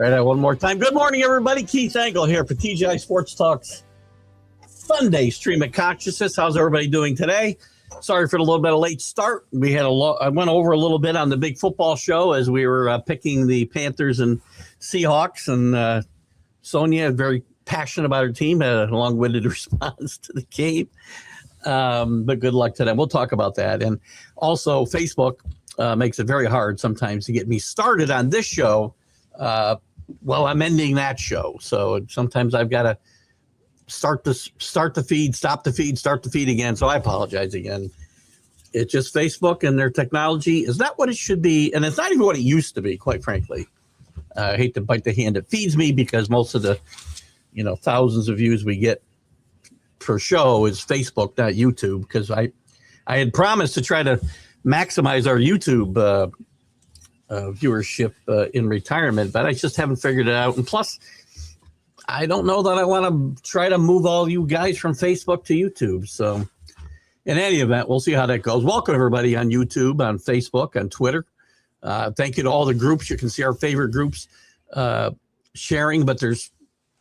Try that one more time. Good morning, everybody. Keith Engle here for TGI Sports Talks Sunday stream of consciousness. How's everybody doing today? Sorry for the little bit of late start. We had I went over a little bit on the big football show as we were picking the Panthers and Seahawks, and Sonia, very passionate about her team, had a long-winded response to the game. But good luck to them. We'll talk about that. And also, Facebook makes it very hard sometimes to get me started on this show. Well, I'm ending that show. So sometimes I've got to start the feed, stop the feed, start the feed again. So I apologize again. It's just Facebook and their technology is not what it should be. And it's not even what it used to be, quite frankly. I hate to bite the hand that feeds me, because most of the, thousands of views we get per show is Facebook, not YouTube, because I had promised to try to maximize our YouTube viewership in retirement, but I just haven't figured it out. And plus, I don't know that I want to try to move all you guys from Facebook to YouTube. So in any event, we'll see how that goes. Welcome, everybody, on YouTube, on Facebook, on Twitter. Thank you to all the groups. You can see our favorite groups sharing, but there's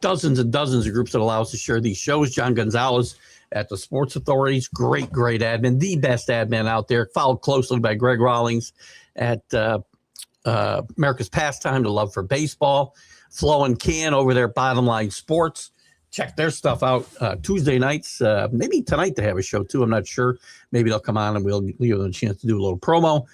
dozens and dozens of groups that allow us to share these shows. John Gonzalez at the Sports Authorities, great admin, the best admin out there, followed closely by Greg Rawlings at America's Pastime, the love for baseball. Flo and Can over there, Bottom Line Sports. Check their stuff out Tuesday nights. Maybe tonight they have a show too. I'm not sure. Maybe they'll come on and we'll give them a chance to do a little promo.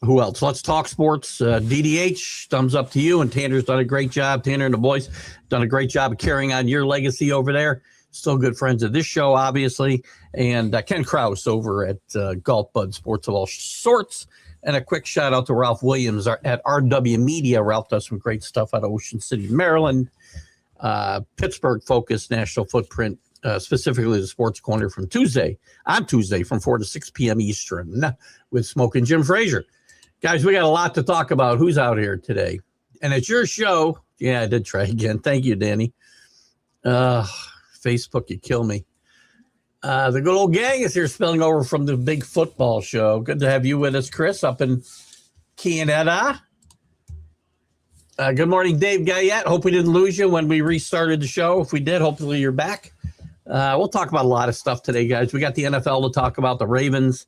Who else? Let's Talk Sports. DDH, thumbs up to you. And Tanner's done a great job. Tanner and the boys done a great job of carrying on your legacy over there. Still good friends of this show, obviously. And Ken Krause over at Golf Bud Sports of all sorts. And a quick shout out to Ralph Williams at RW Media. Ralph does some great stuff out of Ocean City, Maryland. Pittsburgh focused national footprint, specifically the Sports Corner on Tuesday from 4 to 6 p.m. Eastern with Smoke and Jim Frazier. Guys, we got a lot to talk about. Who's out here today? And it's your show. Yeah, I did try again. Thank you, Danny. Facebook, you kill me. The good old gang is here spilling over from the big football show. Good to have you with us, Chris, up in Canada. Good morning, Dave Guyette. Hope we didn't lose you when we restarted the show. If we did, hopefully you're back. We'll talk about a lot of stuff today, guys. We got the NFL to talk about, the Ravens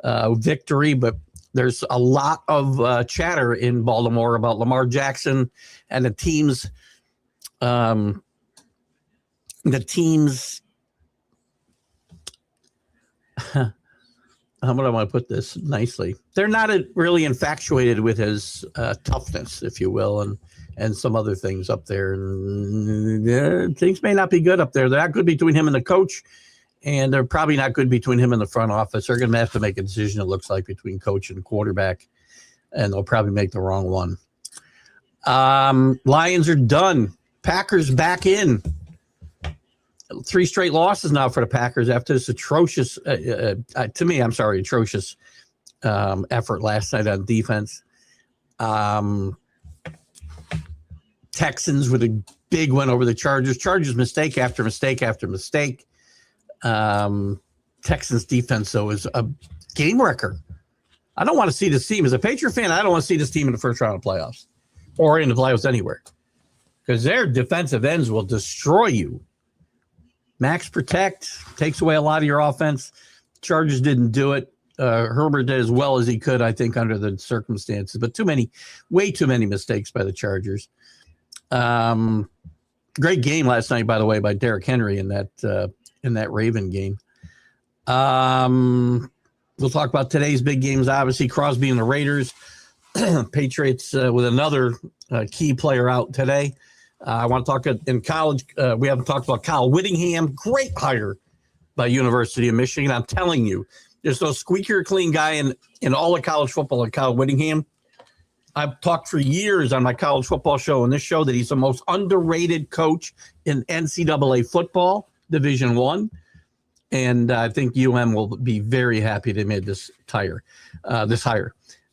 victory, but there's a lot of chatter in Baltimore about Lamar Jackson and the team's how would I want to put this nicely? They're not really infatuated with his toughness, if you will, and some other things up there. And things may not be good up there. They're not good between him and the coach, and they're probably not good between him and the front office. They're going to have to make a decision, it looks like, between coach and quarterback, and they'll probably make the wrong one. Lions are done. Packers back in. 3 straight losses now for the Packers after this atrocious, atrocious effort last night on defense. Texans with a big win over the Chargers. Chargers mistake after mistake after mistake. Texans defense, though, is a game wrecker. I don't want to see this team. As a Patriot fan, I don't want to see this team in the first round of playoffs or in the playoffs anywhere, because their defensive ends will destroy you. Max protect takes away a lot of your offense. Chargers didn't do it. Herbert did as well as he could, I think, under the circumstances, but way too many mistakes by the Chargers. Great game last night, by the way, by Derrick Henry in that Raven game. We'll talk about today's big games. Obviously, Crosby and the Raiders. Patriots with another key player out today. I want to talk in college. We haven't talked about Kyle Whittingham. Great hire by University of Michigan. I'm telling you, there's no squeakier clean guy in all of college football like Kyle Whittingham. I've talked for years on my college football show and this show that he's the most underrated coach in NCAA football, Division I. And I think UM will be very happy they made this hire.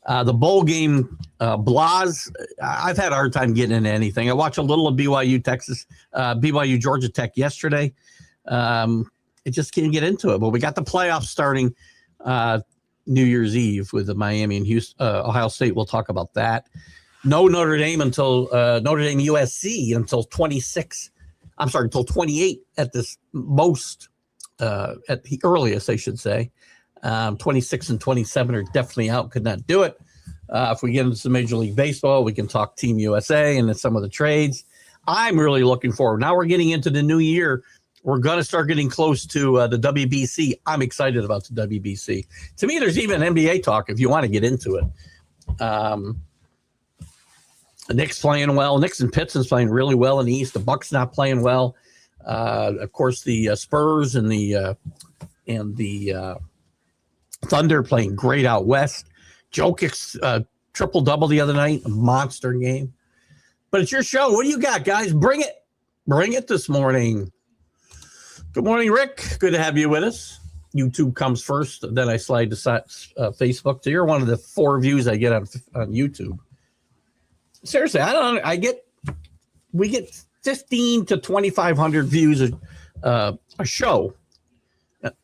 The bowl game, Blas, I've had a hard time getting into anything. I watched a little of BYU Georgia Tech yesterday. It just can't get into it. But we got the playoffs starting New Year's Eve with the Miami and Houston, Ohio State. We'll talk about that. No Notre Dame until Notre Dame USC until 26. I'm sorry, until 28 at this most, at the earliest, I should say. 26 and 27 are definitely out. Could not do it. If we get into some Major League Baseball, we can talk Team USA and then some of the trades. I'm really looking forward. Now we're getting into the new year. We're going to start getting close to the WBC. I'm excited about the WBC. To me, there's even NBA talk if you want to get into it. Knicks playing well. Knicks and Pistons playing really well in the East. The Bucks not playing well. Of course, the Spurs and the Thunder playing great out west. Jokic triple-double the other night, a monster game. But it's your show. What do you got, guys? Bring it. Bring it this morning. Good morning, Rick. Good to have you with us. YouTube comes first, then I slide to Facebook. So you're one of the 4 views I get on YouTube. Seriously, we get 15 to 2,500 views a show,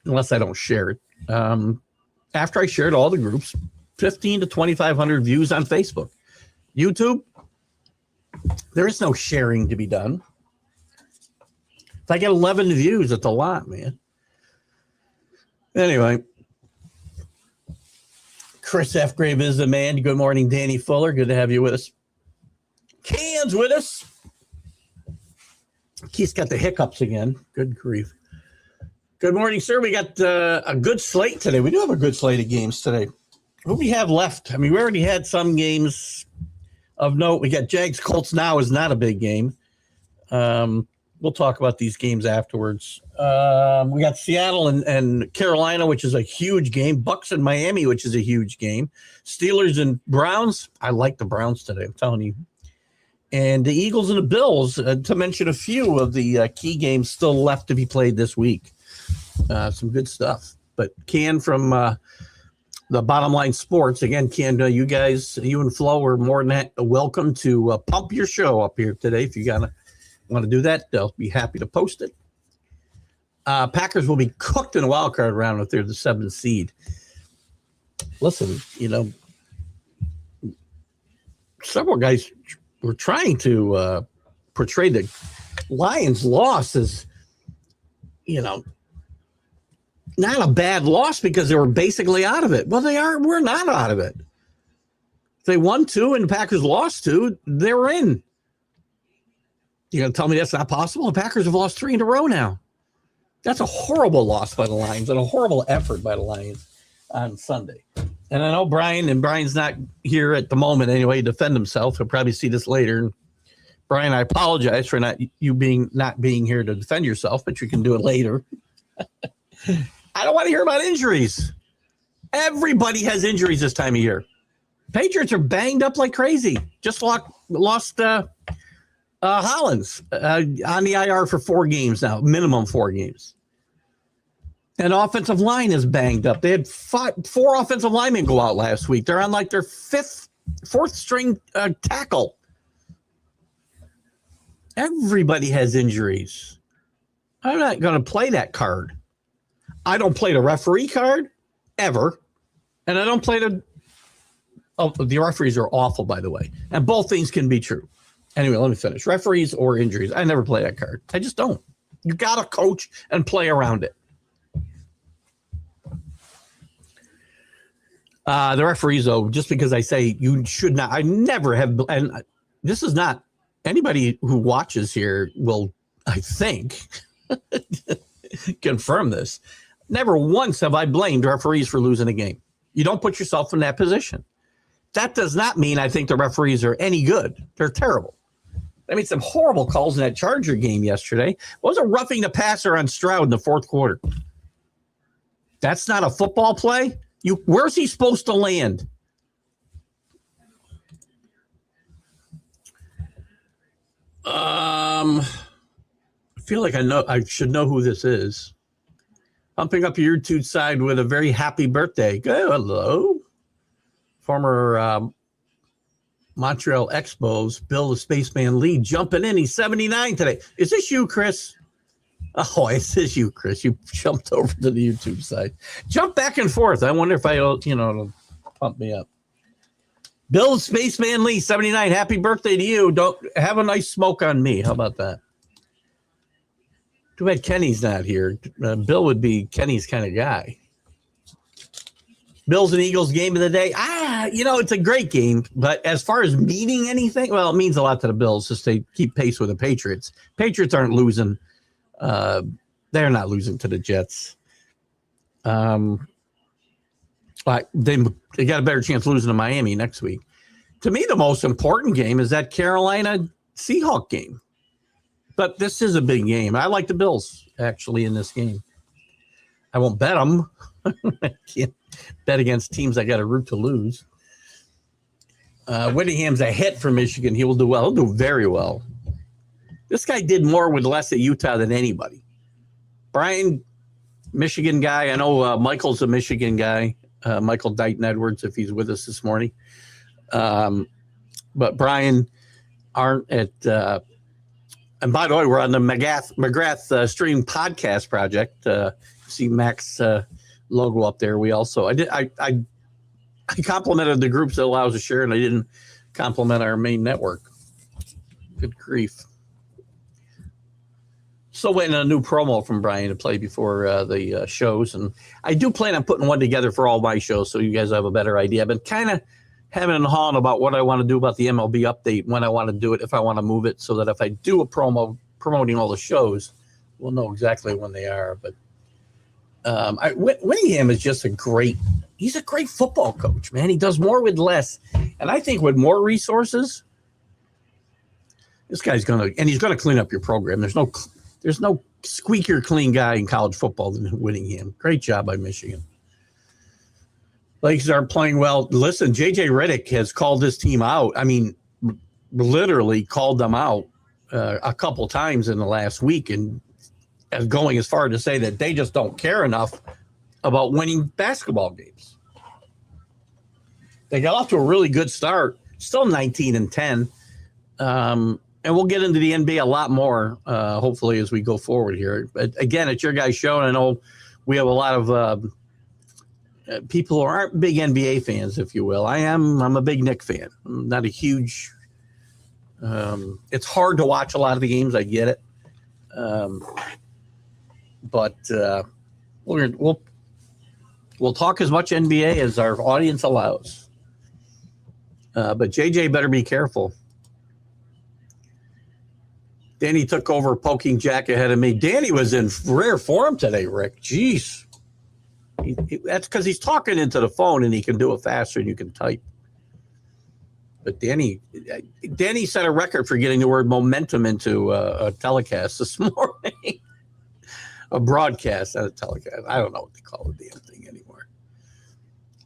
unless I don't share it. After I shared all the groups, 15 to 2,500 views on Facebook. YouTube, there is no sharing to be done. If I get 11 views, it's a lot, man. Anyway, Chris F. Grave is the man. Good morning, Danny Fuller. Good to have you with us. Can's with us. Keith's got the hiccups again. Good grief. Good morning, sir. We got a good slate today. We do have a good slate of games today. Who do we have left? I mean, we already had some games of note. We got Jags Colts now is not a big game. We'll talk about these games afterwards. We got Seattle and Carolina, which is a huge game. Bucks and Miami, which is a huge game. Steelers and Browns. I like the Browns today, I'm telling you. And the Eagles and the Bills, to mention a few of the key games still left to be played this week. Some good stuff. But Can from the Bottom Line Sports, again, Can, you guys, you and Flo are more than welcome to pump your show up here today. If you want to do that, they'll be happy to post it. Packers will be cooked in a wild card round if they're the 7th seed. Listen, several guys were trying to portray the Lions' loss as, not a bad loss because they were basically out of it. Well, we're not out of it. If they won 2 and the Packers lost 2, they're in. You're going to tell me that's not possible? The Packers have lost 3 in a row now. That's a horrible loss by the Lions and a horrible effort by the Lions on Sunday. And I know Brian's not here at the moment anyway to defend himself. He'll probably see this later. Brian, I apologize for not being here to defend yourself, but you can do it later. I don't want to hear about injuries. Everybody has injuries this time of year. Patriots are banged up like crazy. Just lost Hollins on the IR for 4 games now, minimum 4 games. And offensive line is banged up. They had 4 offensive linemen go out last week. They're on like their 4th string tackle. Everybody has injuries. I'm not going to play that card. I don't play the referee card ever. And I don't play the referees are awful, by the way. And both things can be true. Anyway, let me finish. Referees or injuries. I never play that card. I just don't. You got to coach and play around it. The referees, though, just because I say you should not, I never have, and this is not, anybody who watches here will, I think, confirm this. Never once have I blamed referees for losing a game. You don't put yourself in that position. That does not mean I think the referees are any good. They're terrible. I mean, some horrible calls in that Charger game yesterday. What was a roughing the passer on Stroud in the 4th quarter? That's not a football play? Where's he supposed to land? I feel like I should know who this is. Pumping up your YouTube side with a very happy birthday. Hello. Former Montreal Expos, Bill the Spaceman Lee, jumping in. He's 79 today. Is this you, Chris? Oh, it says you, Chris. You jumped over to the YouTube side. Jump back and forth. I wonder if it'll pump me up. Bill Spaceman Lee, 79. Happy birthday to you. Don't have a nice smoke on me. How about that? Too bad Kenny's not here. Bill would be Kenny's kind of guy. Bills and Eagles game of the day. It's a great game, but as far as meaning anything, well, it means a lot to the Bills just to keep pace with the Patriots. Patriots aren't losing. They're not losing to the Jets. They got a better chance losing to Miami next week. To me, the most important game is that Carolina Seahawks game. But this is a big game. I like the Bills, actually, in this game. I won't bet them. I can't bet against teams I got to root to lose. Whittingham's a hit for Michigan. He will do well. He'll do very well. This guy did more with less at Utah than anybody. Brian, Michigan guy. I know Michael's a Michigan guy. Michael Dighton Edwards, if he's with us this morning. But Brian aren't at and by the way, we're on the McGrath Stream Podcast Project. See Mac's logo up there. We also I complimented the groups that allows us to share, and I didn't compliment our main network. Good grief. Still waiting on a new promo from Brian to play before the shows, and I do plan on putting one together for all my shows, so you guys have a better idea. I've been kind of having and hawing about what I want to do about the MLB update, when I want to do it, if I want to move it, so that if I do a promo promoting all the shows, we'll know exactly when they are. But Whittingham is just he's a great football coach, man. He does more with less. And I think with more resources, this guy's he's going to clean up your program. There's no squeakier clean guy in college football than Whittingham. Great job by Michigan. Lakers aren't playing well. Listen, J.J. Redick has called this team out. I mean, literally called them out a couple times in the last week, and going as far to say that they just don't care enough about winning basketball games. They got off to a really good start, still 19-10. And we'll get into the NBA a lot more, hopefully, as we go forward here. But again, it's your guys' show, and I know we have a lot of people who aren't big NBA fans, if you will. I'm a big Knick fan. I'm not a huge it's hard to watch a lot of the games. I get it. But we'll talk as much NBA as our audience allows. But JJ better be careful. Danny took over poking Jack ahead of me. Danny was in rare form today, Rick. Jeez. That's because he's talking into the phone and he can do it faster than you can type. But Danny set a record for getting the word momentum into a telecast this morning. A broadcast, not a telecast. I don't know what they call the damn thing anymore.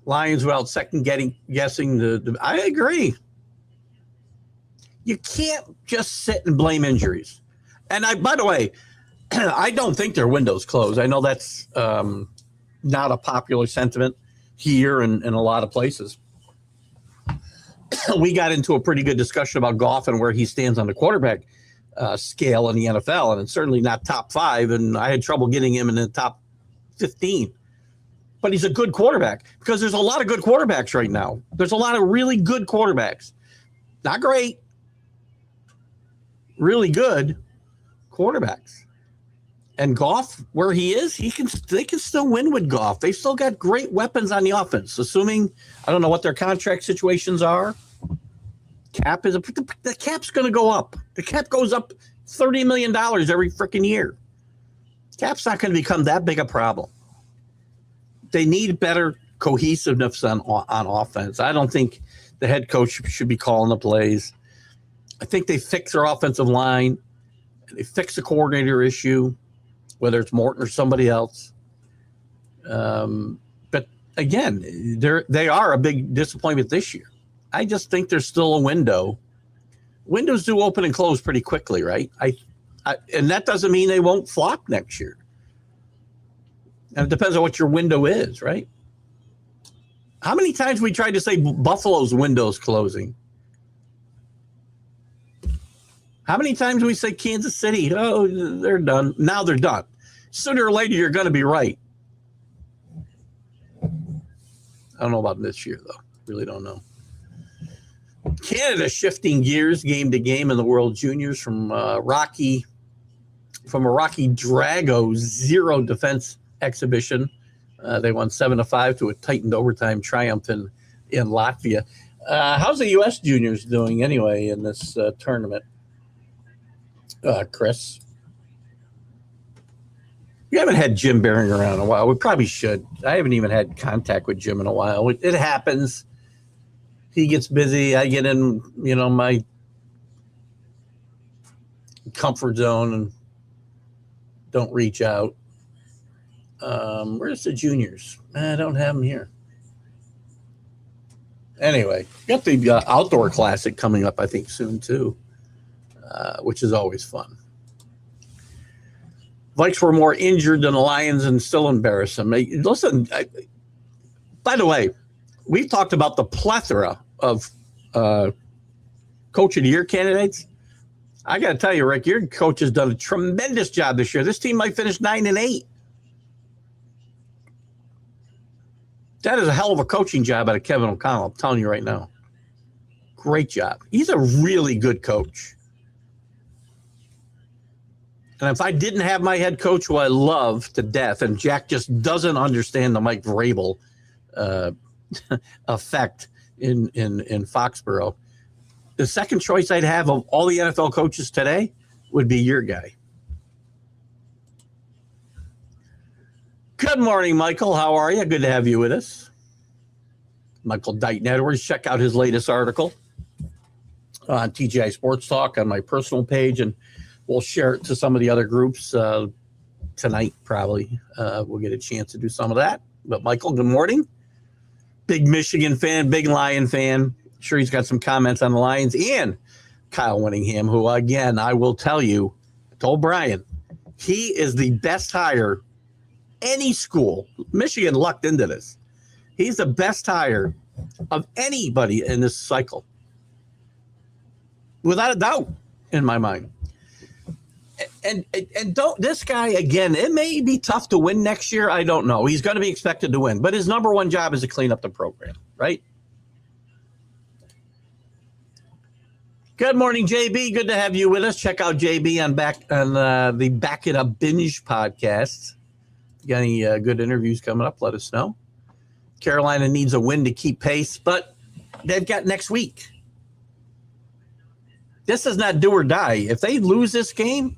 Lions without second guessing the. I agree. You can't just sit and blame injuries. And by the way, I don't think their window's closed. I know that's not a popular sentiment here and in a lot of places. We got into a pretty good discussion about Goff and where he stands on the quarterback scale in the NFL, and it's certainly not top 5, and I had trouble getting him in the top 15. But he's a good quarterback because there's a lot of good quarterbacks right now. There's a lot of really good quarterbacks. Not great, really good quarterbacks. And Goff, where he is, they can still win with Goff. They've still got great weapons on the offense, assuming, I don't know what their contract situations are. The cap's going to go up. The cap goes up $30 million every freaking year. Cap's not going to become that big a problem. They need better cohesiveness on offense. I don't think the head coach should be calling the plays. I think they fix their offensive line. They fix the coordinator issue, whether it's Morton or somebody else. But again, they are a big disappointment this year. I just think there's still a window. Windows do open and close pretty quickly, right? And that doesn't mean they won't flop next year. And it depends on what your window is, right? How many times we tried to say Buffalo's window's closing? How many times we say Kansas City, oh, they're done. Now they're done. Sooner or later, you're going to be right. I don't know about this year, though. Really don't know. Canada shifting gears game to game in the World Juniors from a Rocky Drago zero defense exhibition. They won 7-5 to a tightened overtime triumph in Latvia. How's the U.S. Juniors doing anyway in this tournament, Chris? We haven't had Jim Bering around in a while. We probably should. I haven't even had contact with Jim in a while. It happens. He gets busy. I get in, my comfort zone and don't reach out. Where's the juniors? I don't have them here. Anyway, got the outdoor classic coming up, I think, soon too, which is always fun. Vikes were more injured than the Lions and still embarrass them. Listen, by the way, we've talked about the plethora of Coach of the Year candidates. I got to tell you, Rick, your coach has done a tremendous job this year. This team might finish 9-8. That is a hell of a coaching job out of Kevin O'Connell. I'm telling you right now. Great job. He's a really good coach. And if I didn't have my head coach, who I love to death, and Jack just doesn't understand the Mike Vrabel effect in Foxborough, the second choice I'd have of all the NFL coaches today would be your guy. Good morning, Michael. How are you? Good to have you with us. Michael Dighton Edwards. Check out his latest article on TGI Sports Talk on my personal page, and we'll share it to some of the other groups tonight, probably. We'll get a chance to do some of that. But, Michael, good morning. Big Michigan fan, big Lion fan. Sure, he's got some comments on the Lions. And Kyle Winningham, who, again, I will tell you, I told Brian, he is the best hire any school. Michigan lucked into this. He's the best hire of anybody in this cycle. Without a doubt, in my mind. And don't this guy, again, it may be tough to win next year. I don't know. He's going to be expected to win. But his number one job is to clean up the program, right? Good morning, JB. Good to have you with us. Check out JB on the Back It Up Binge podcast. If you got any good interviews coming up, let us know. Carolina needs a win to keep pace, but they've got next week. This is not do or die. If they lose this game,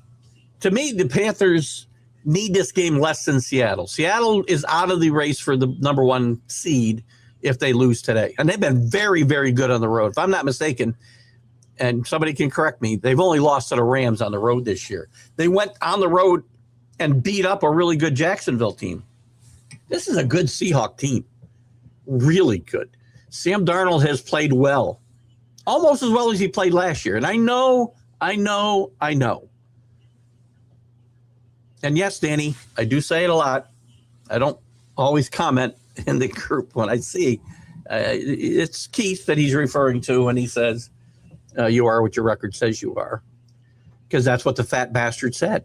to me, the Panthers need this game less than Seattle. Seattle is out of the race for the number one seed if they lose today. And they've been very, very good on the road. If I'm not mistaken, and somebody can correct me, they've only lost to the Rams on the road this year. They went on the road and beat up a really good Jacksonville team. This is a good Seahawk team. Really good. Sam Darnold has played well. Almost as well as he played last year. And I know. And yes, Danny, I do say it a lot. I don't always comment in the group when I see. It's Keith that he's referring to when he says, you are what your record says you are. Because that's what the fat bastard said.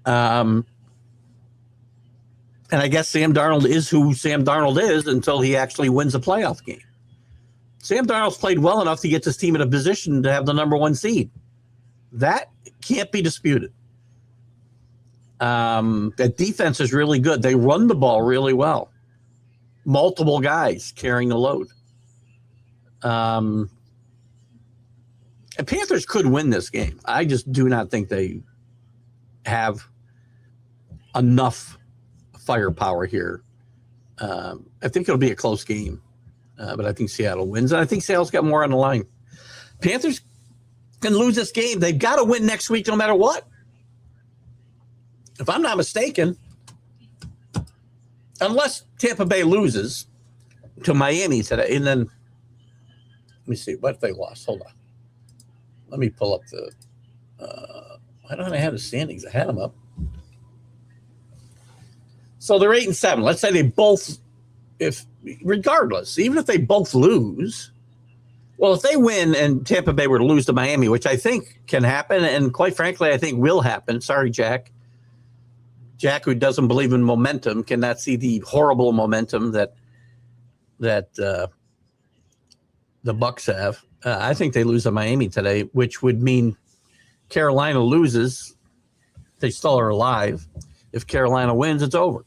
And I guess Sam Darnold is who Sam Darnold is until he actually wins a playoff game. Sam Darnold's played well enough to get this team in a position to have the number one seed. That can't be disputed. That defense is really good. They run the ball really well. Multiple guys carrying the load. And Panthers could win this game. I just do not think they have enough firepower here. I think it'll be a close game. But I think Seattle wins, and I think Seattle's got more on the line. Panthers can lose this game. They've got to win next week no matter what. If I'm not mistaken, unless Tampa Bay loses to Miami today, and then let me see, what if they lost? Hold on. Let me pull up the why don't I have the standings? I had them up. So they're 8-7. Let's say they both, regardless, even if they both lose, well, if they win and Tampa Bay were to lose to Miami, which I think can happen, and quite frankly, I think will happen. Sorry, Jack. Jack, who doesn't believe in momentum, cannot see the horrible momentum that the Bucks have. I think they lose to Miami today, which would mean Carolina loses. They still are alive. If Carolina wins, it's over.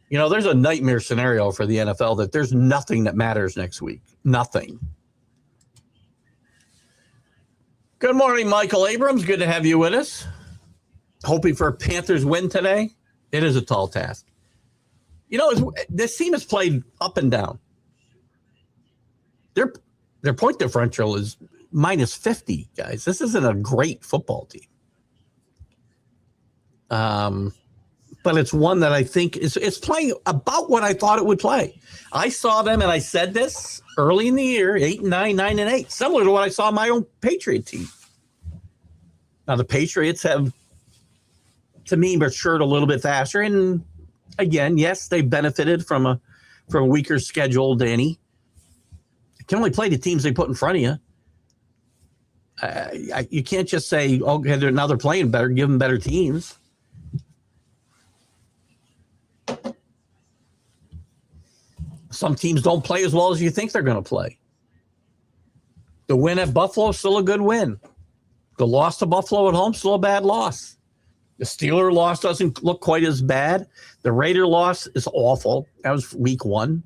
You know, there's a nightmare scenario for the NFL that there's nothing that matters next week. Nothing. Good morning, Michael Abrams. Good to have you with us. Hoping for a Panthers win today. It is a tall task. You know, this team has played up and down. Their point differential is minus 50, guys. This isn't a great football team. But it's one that I think it's playing about what I thought it would play. I saw them, and I said this early in the year, 8-9, 9-8, similar to what I saw my own Patriot team. Now, the Patriots have, to me, matured a little bit faster. And again, yes, they benefited from a weaker schedule, Danny. You can only play the teams they put in front of you. You can't just say, okay, now they're playing better, give them better teams. Some teams don't play as well as you think they're going to play. The win at Buffalo is still a good win. The loss to Buffalo at home, still a bad loss. The Steeler loss doesn't look quite as bad. The Raider loss is awful. That was week 1.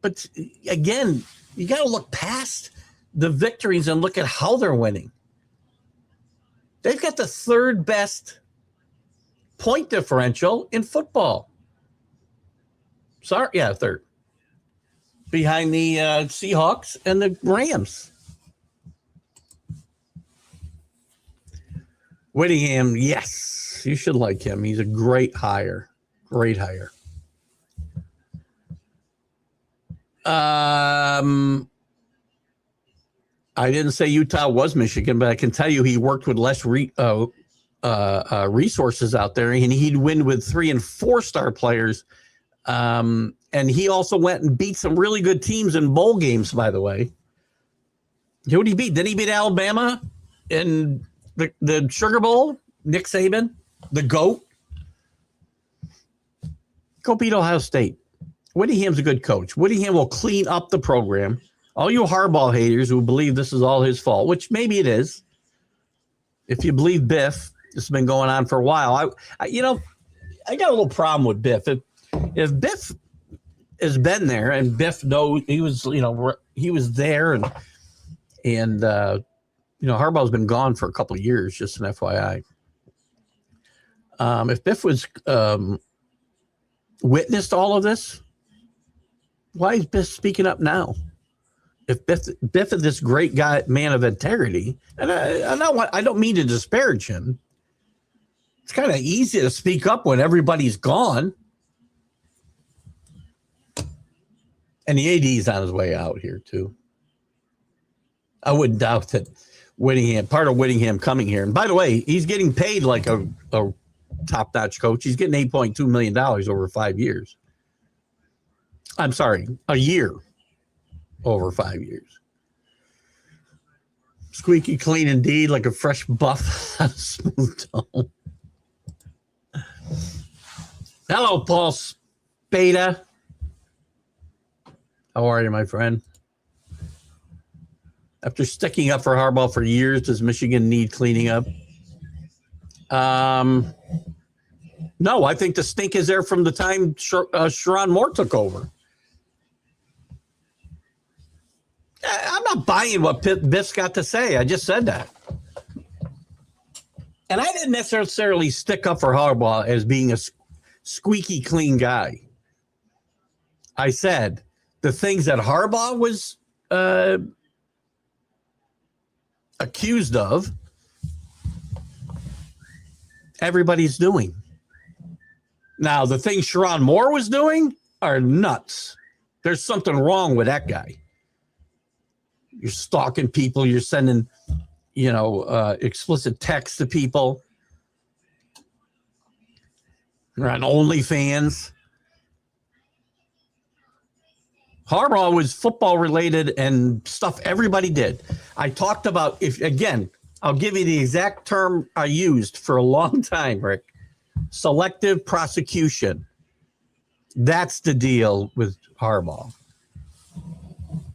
But again, you got to look past the victories and look at how they're winning. They've got the third best point differential in football. Third. Behind the Seahawks and the Rams. Whittingham, yes, you should like him. He's a great hire. Great hire. I didn't say Utah was Michigan, but I can tell you he worked with less resources out there, and he'd win with 3- and 4-star players. And he also went and beat some really good teams in bowl games, by the way. Who did he beat? Did he beat Alabama in the Sugar Bowl? Nick Saban, the GOAT. Go beat Ohio State. Whittingham's a good coach. Whittingham will clean up the program. All you Harbaugh haters who believe this is all his fault, which maybe it is. If you believe Biff, this has been going on for a while. I got a little problem with Biff. If Biff has been there and Biff knows he was there and Harbaugh's been gone for a couple of years, just an FYI. If Biff was witnessed all of this, why is Biff speaking up now? If Biff is this great guy, man of integrity, and I don't mean to disparage him. It's kind of easy to speak up when everybody's gone. And the AD's on his way out here, too. I wouldn't doubt that part of Whittingham coming here. And by the way, he's getting paid like a top-notch coach. He's getting $8.2 million over 5 years. I'm sorry, a year over 5 years. Squeaky clean indeed, like a fresh buff on a smooth tone. Hello, Paul Spada. How are you, my friend? After sticking up for Harbaugh for years, does Michigan need cleaning up? No, I think the stink is there from the time Sherrone Moore took over. I'm not buying what Biff's got to say. I just said that. And I didn't necessarily stick up for Harbaugh as being a squeaky clean guy. I said the things that Harbaugh was accused of, everybody's doing. Now, the things Sherrone Moore was doing are nuts. There's something wrong with that guy. You're stalking people. You're sending, explicit texts to people. You're on OnlyFans. Harbaugh was football related and stuff everybody did. I talked about, I'll give you the exact term I used for a long time, Rick. Selective prosecution. That's the deal with Harbaugh.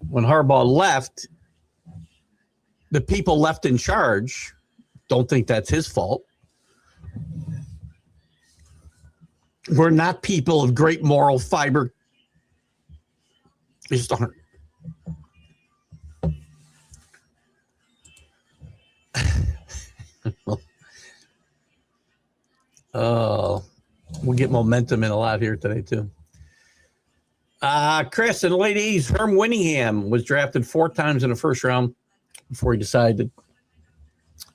when Harbaugh left, the people left in charge don't think that's his fault. We're not people of great moral fiber. They just aren't. We'll get momentum in a lot here today, too. Chris, in the late 80s, Herm Winningham was drafted 4 times in the first round before he decided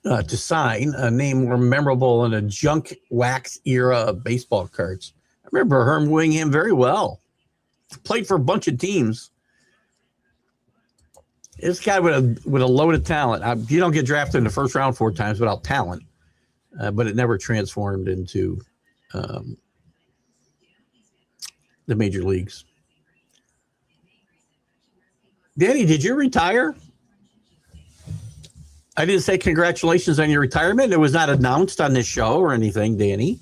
to sign a name more memorable in a junk wax era of baseball cards. I remember Herm Winningham very well. Played for a bunch of teams. This guy with a load of talent. You don't get drafted in the first round 4 times without talent, but it never transformed into the major leagues. Danny, did you retire? I didn't say congratulations on your retirement. It was not announced on this show or anything, Danny.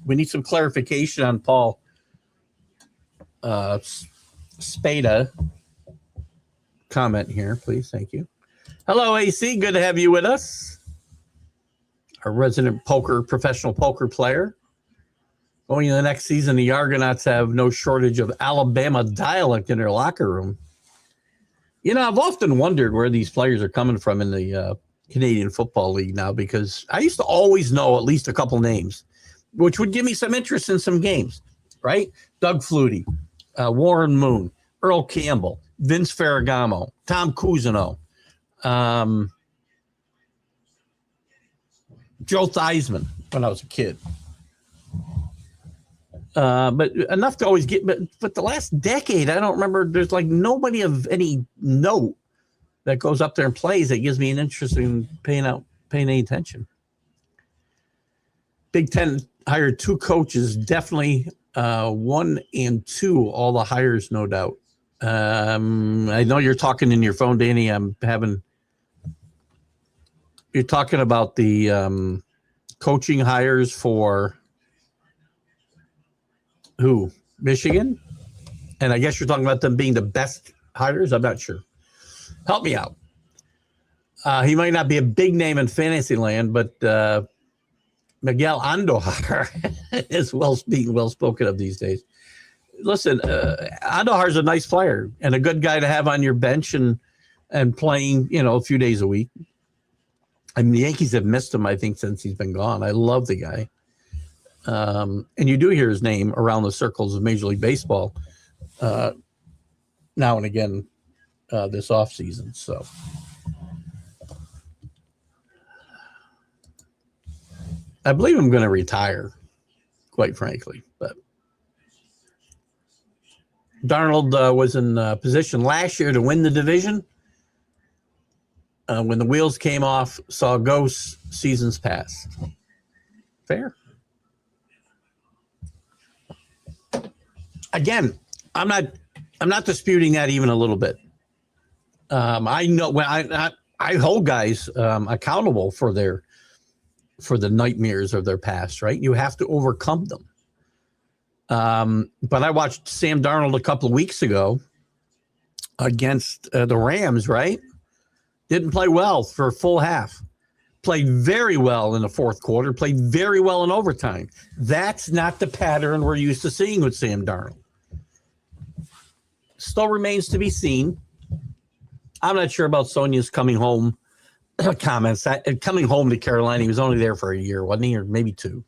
We need some clarification on Paul Spada comment here, please. Thank you. Hello, AC. Good to have you with us. Our resident professional poker player. Going into the next season, the Argonauts have no shortage of Alabama dialect in their locker room. You know, I've often wondered where these players are coming from in the Canadian Football League now, because I used to always know at least a couple names, which would give me some interest in some games, right? Doug Flutie, Warren Moon, Earl Campbell, Vince Ferragamo, Tom Cousineau, Joe Theismann when I was a kid. But enough to always get, but the last decade, I don't remember. There's like nobody of any note that goes up there and plays that gives me an interest in paying any attention. Big Ten hired 2 coaches, definitely 1 and 2, all the hires, no doubt. I know you're talking in your phone, Danny. You're talking about the coaching hires for who? Michigan? And I guess you're talking about them being the best hires? I'm not sure. Help me out. He might not be a big name in fantasy land, but Miguel Andujar is being well spoken of these days. Listen, Andujar's a nice player and a good guy to have on your bench and playing, a few days a week. I mean, the Yankees have missed him, I think, since he's been gone. I love the guy. And you do hear his name around the circles of Major League Baseball now and again this offseason. So I believe I'm going to retire, quite frankly. But Darnold was in position last year to win the division. When the wheels came off, saw ghosts, seasons passed. Fair. Again, I'm not disputing that even a little bit. I know when I hold guys accountable for the nightmares of their past, right? You have to overcome them. But I watched Sam Darnold a couple of weeks ago against the Rams, right? Didn't play well for a full half. Played very well in the fourth quarter, played very well in overtime. That's not the pattern we're used to seeing with Sam Darnold. Still remains to be seen. I'm not sure about Sonia's coming home comments. Coming home to Carolina, he was only there for a year, wasn't he? Or maybe 2.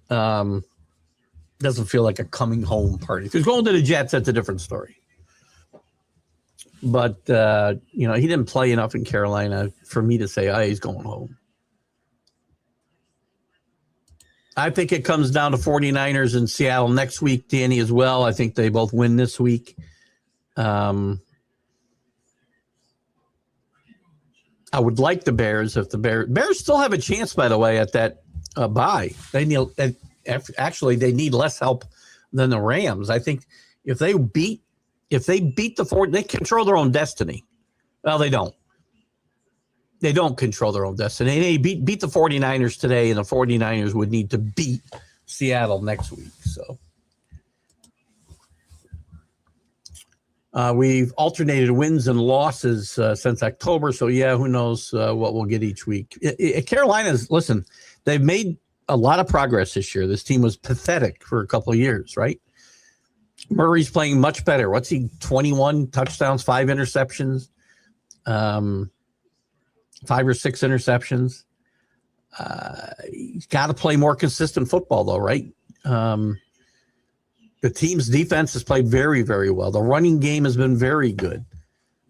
Doesn't feel like a coming home party. If he's going to the Jets, that's a different story. But, he didn't play enough in Carolina for me to say, he's going home. I think it comes down to 49ers in Seattle next week, Danny, as well. I think they both win this week. I would like the Bears if the Bears still have a chance, by the way, at that bye. They need less help than the Rams. I think if they beat the Ford, they control their own destiny. Well, they don't. They don't control their own destiny. They beat the 49ers today, and the 49ers would need to beat Seattle next week. So, We've alternated wins and losses since October. So, yeah, who knows what we'll get each week. Carolina's, listen, they've made a lot of progress this year. This team was pathetic for a couple of years, right? Murray's playing much better. What's he, 21 touchdowns, 5 interceptions, 5 or 6 interceptions. He's got to play more consistent football, though, right? The team's defense has played very, very well. The running game has been very good.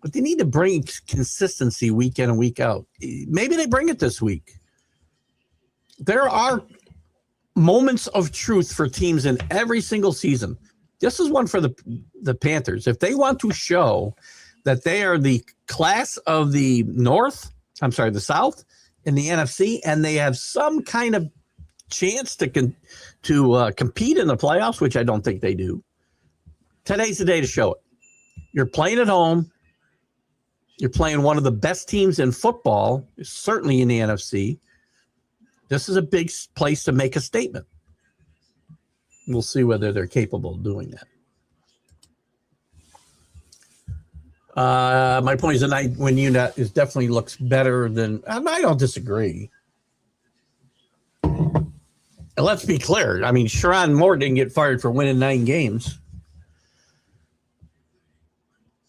But they need to bring consistency week in and week out. Maybe they bring it this week. There are moments of truth for teams in every single season. This is one for the Panthers. If they want to show that they are the class of the South in the NFC, and they have some kind of chance to compete in the playoffs, which I don't think they do, today's the day to show it. You're playing at home. You're playing one of the best teams in football, certainly in the NFC. This is a big place to make a statement. We'll see whether they're capable of doing that. My point is that I win unit is definitely looks better than. I don't disagree. And let's be clear. I mean, Sharon Moore didn't get fired for winning 9 games.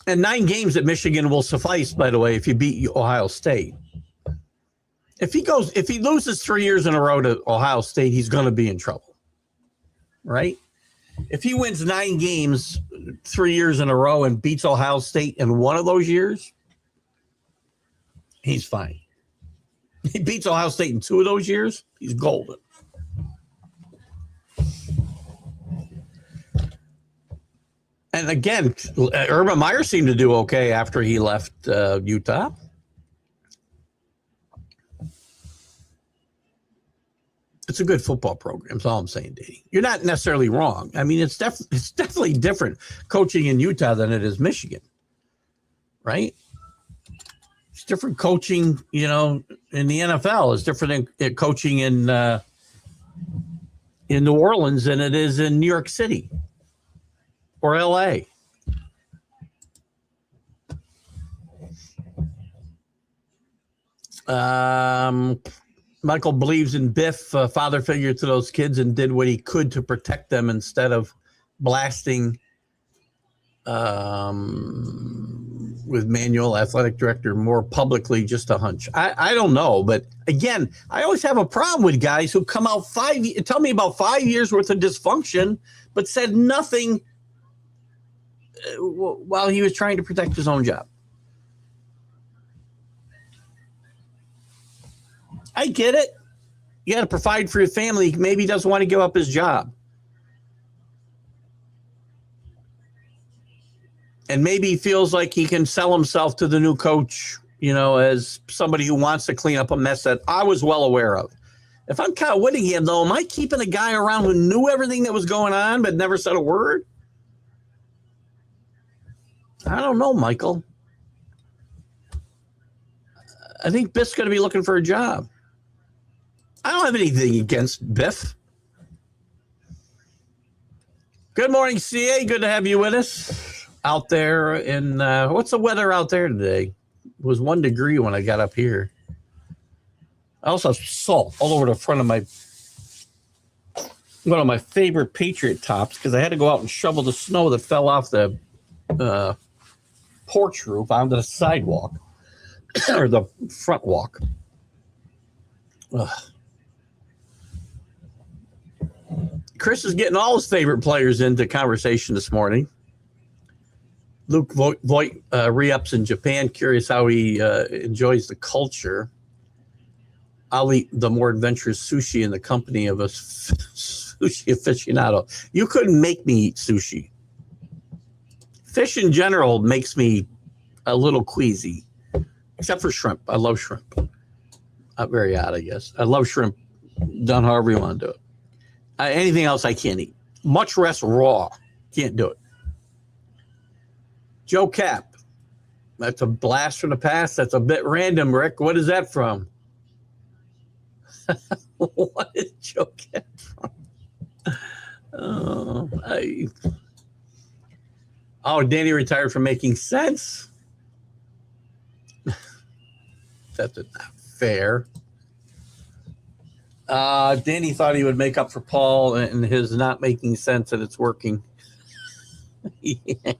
And 9 games at Michigan will suffice, by the way, if you beat Ohio State. If he loses 3 years in a row to Ohio State, he's going to be in trouble. Right? If he wins 9 games 3 years in a row and beats Ohio State in one of those years, he's fine. He beats Ohio State in 2 of those years, he's golden. And again, Urban Meyer seemed to do okay after he left Utah. It's a good football program. That's all I'm saying, Dee. You're not necessarily wrong. I mean, it's definitely different coaching in Utah than it is Michigan, right? It's different coaching, in the NFL. It's different than coaching in New Orleans than it is in New York City or L.A. Michael believes in Biff, father figure to those kids, and did what he could to protect them instead of blasting with Manuel, athletic director, more publicly. Just a hunch. I don't know. But again, I always have a problem with guys who come out tell me about 5 years worth of dysfunction, but said nothing while he was trying to protect his own job. I get it. You got to provide for your family. Maybe he doesn't want to give up his job. And maybe he feels like he can sell himself to the new coach, as somebody who wants to clean up a mess that I was well aware of. If I'm Kyle Whittingham, though, am I keeping a guy around who knew everything that was going on but never said a word? I don't know, Michael. I think Biff's going to be looking for a job. I don't have anything against Biff. Good morning, CA. Good to have you with us out there. In what's the weather out there today? It was 1 degree when I got up here. I also have salt all over the front of one of my favorite Patriot tops because I had to go out and shovel the snow that fell off the porch roof onto the sidewalk or the front walk. Ugh. Chris is getting all his favorite players into conversation this morning. Luke Voigt re-ups in Japan. Curious how he enjoys the culture. I'll eat the more adventurous sushi in the company of a sushi aficionado. You couldn't make me eat sushi. Fish in general makes me a little queasy, except for shrimp. I love shrimp. Not very odd, I guess. I love shrimp done however you want to do it. Anything else I can't eat. Much less raw. Can't do it. Joe Cap. That's a blast from the past. That's a bit random, Rick. What is that from? What is Joe Cap from? Oh, Danny retired from making sense. That's not fair. Danny thought he would make up for Paul and his not making sense, and it's working. Yeah.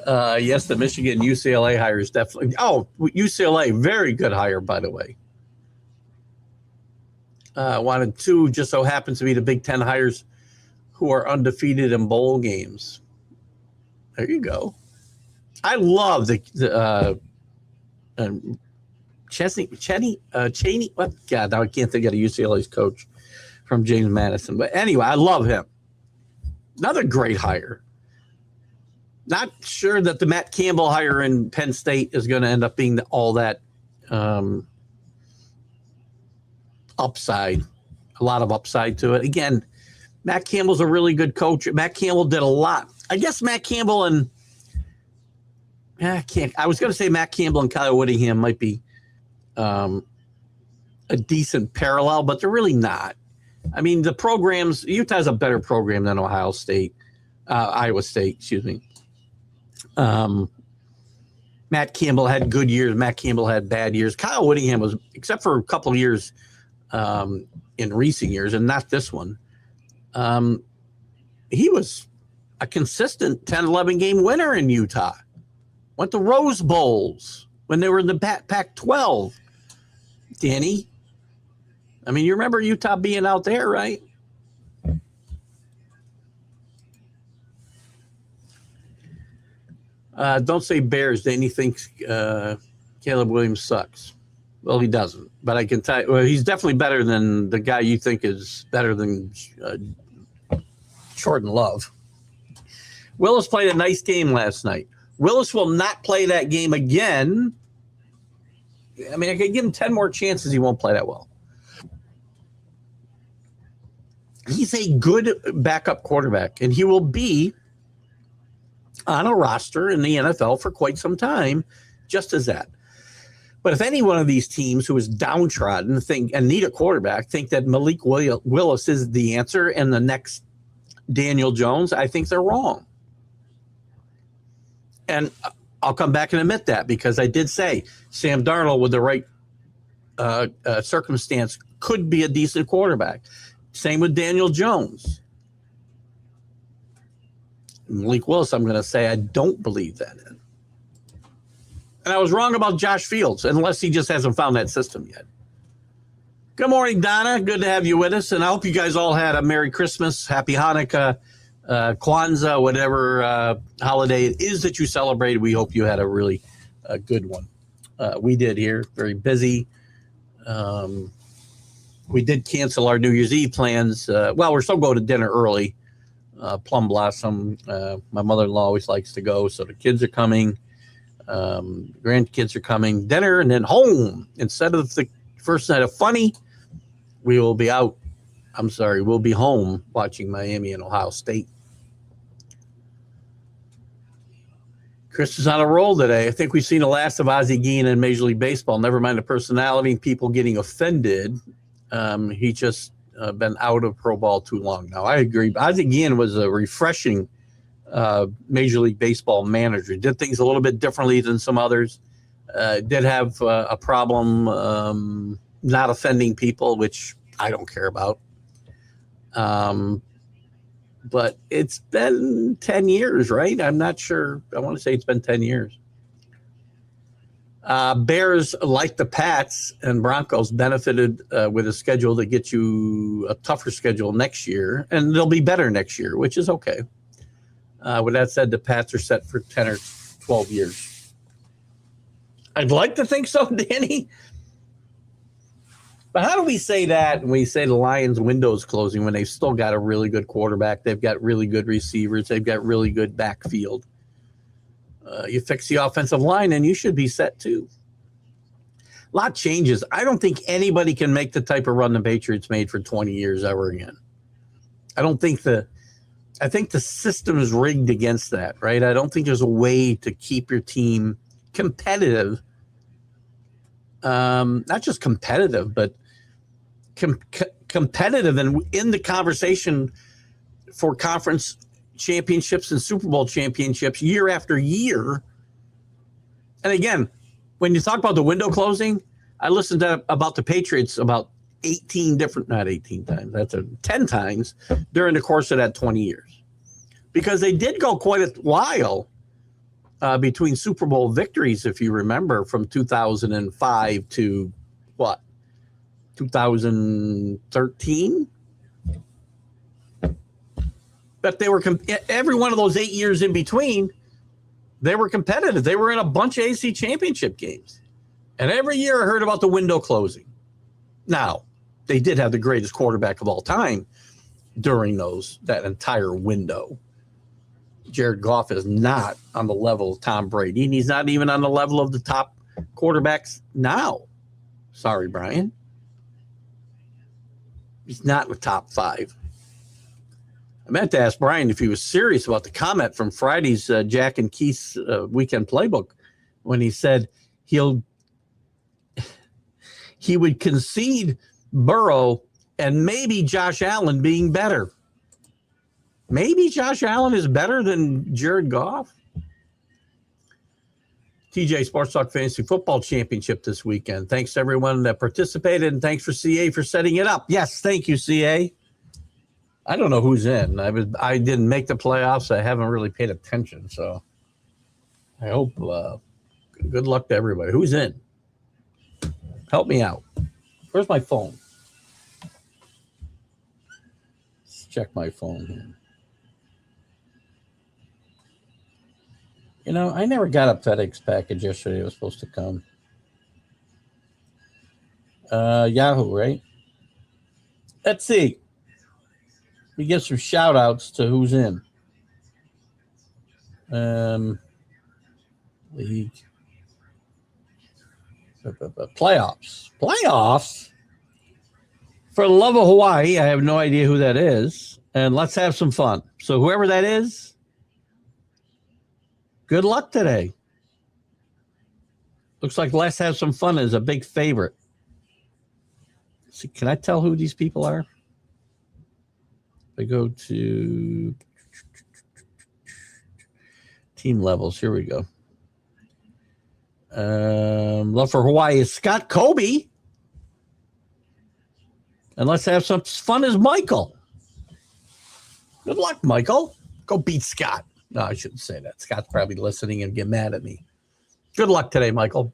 Yes, the Michigan UCLA hire is definitely. Oh, UCLA, very good hire, by the way. Wanted two, just so happens to be the Big Ten hires who are undefeated in bowl games. There you go. I love the Cheney. What? God, now I can't think of the UCLA's coach from James Madison. But anyway, I love him. Another great hire. Not sure that the Matt Campbell hire in Penn State is going to end up being all that upside. A lot of upside to it. Again, Matt Campbell's a really good coach. Matt Campbell did a lot. I guess Matt Campbell and I was going to say Matt Campbell and Kyle Whittingham might be a decent parallel, but they're really not. I mean, the programs, Utah's a better program than Iowa State, excuse me. Matt Campbell had good years. Matt Campbell had bad years. Kyle Whittingham was, except for a couple of years in recent years, and not this one, he was a consistent 10, 11 game winner in Utah. Went to Rose Bowls when they were in the Pac-12. Danny, I mean, you remember Utah being out there, right? Don't say Bears. Danny thinks Caleb Williams sucks. Well, he doesn't. But I can tell you, well, he's definitely better than the guy you think is better than Jordan Love. Willis played a nice game last night. Willis will not play that game again. I mean, I could give him 10 more chances. He won't play that well. He's a good backup quarterback, and he will be on a roster in the NFL for quite some time, just as that. But if any one of these teams who is downtrodden and need a quarterback think that Malik Willis is the answer and the next Daniel Jones, I think they're wrong. And I'll come back and admit that, because I did say Sam Darnold with the right circumstance could be a decent quarterback. Same with Daniel Jones. Malik Willis, I'm going to say I don't believe that in. And I was wrong about Josh Fields, unless he just hasn't found that system yet. Good morning, Donna. Good to have you with us. And I hope you guys all had a Merry Christmas, Happy Hanukkah, Kwanzaa, whatever holiday it is that you celebrated. We hope you had a really good one. We did here. Very busy. We did cancel our New Year's Eve plans. Well, we're still going to dinner early. Plum Blossom. My mother-in-law always likes to go, so the kids are coming. Grandkids are coming. Dinner and then home. Instead of the first night of Funny, we will be out. I'm sorry, we'll be home watching Miami and Ohio State. Chris is on a roll today. I think we've seen the last of Ozzie Guillen in Major League Baseball. Never mind the personality and people getting offended. He just been out of pro ball too long now. I agree. Ozzie Guillen was a refreshing Major League Baseball manager. Did things a little bit differently than some others. Did have a problem not offending people, which I don't care about. But it's been 10 years, right? I'm not sure. I want to say it's been 10 years. Bears, like the Pats and Broncos, benefited with a schedule that gets you a tougher schedule next year, and they'll be better next year, which is okay. With that said, the Pats are set for 10 or 12 years. I'd like to think so, Danny. But how do we say that when we say the Lions' window's closing when they've still got a really good quarterback? They've got really good receivers. They've got really good backfield. You fix the offensive line, and you should be set too. A lot changes. I don't think anybody can make the type of run the Patriots made for 20 years ever again. I think the system is rigged against that, right? I don't think there's a way to keep your team competitive. Not just competitive, but competitive and in the conversation for conference championships and Super Bowl championships year after year. And again, when you talk about the window closing, I listened to about the Patriots about 10 times during the course of that 20 years. Because they did go quite a while between Super Bowl victories, if you remember, from 2005 to what? 2013? But they were every one of those 8 years in between, they were competitive. They were in a bunch of AC championship games. And every year I heard about the window closing. Now, they did have the greatest quarterback of all time during that entire window. Jared Goff is not on the level of Tom Brady, and he's not even on the level of the top quarterbacks now. Sorry, Brian. He's not in the top 5. I meant to ask Brian if he was serious about the comment from Friday's Jack and Keith's weekend playbook when he said he would concede Burrow and maybe Josh Allen being better. Maybe Josh Allen is better than Jared Goff. TGI Sports Talk Fantasy Football Championship this weekend. Thanks to everyone that participated, and thanks for CA for setting it up. Yes, thank you, CA. I don't know who's in. I didn't make the playoffs. I haven't really paid attention, so I hope good luck to everybody. Who's in? Help me out. Where's my phone? Let's check my phone here. You know, I never got a FedEx package yesterday. It was supposed to come. Yahoo, right? Let's see. We get some shout outs to who's in. League. Playoffs. Playoffs? For the love of Hawaii, I have no idea who that is. And let's have some fun. So whoever that is, good luck today. Looks like Let's Have Some Fun is a big favorite. See, can I tell who these people are? I go to team levels. Here we go. Love for Hawaii is Scott Kobe. And Let's Have Some Fun is Michael. Good luck, Michael. Go beat Scott. No, I shouldn't say that. Scott's probably listening and get mad at me. Good luck today, Michael.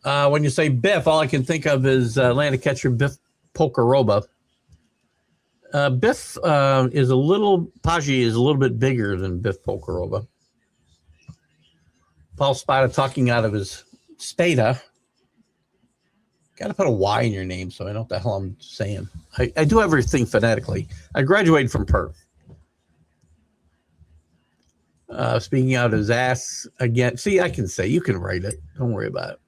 When you say Biff, all I can think of is Atlanta catcher Biff Pocoroba. Biff is a little bit bigger than Biff Pocoroba. Paul Spada talking out of his Spada. Got to put a Y in your name so I know what the hell I'm saying. I do everything phonetically. I graduated from Perth. Speaking out his ass again. See, I can say, you can write it. Don't worry about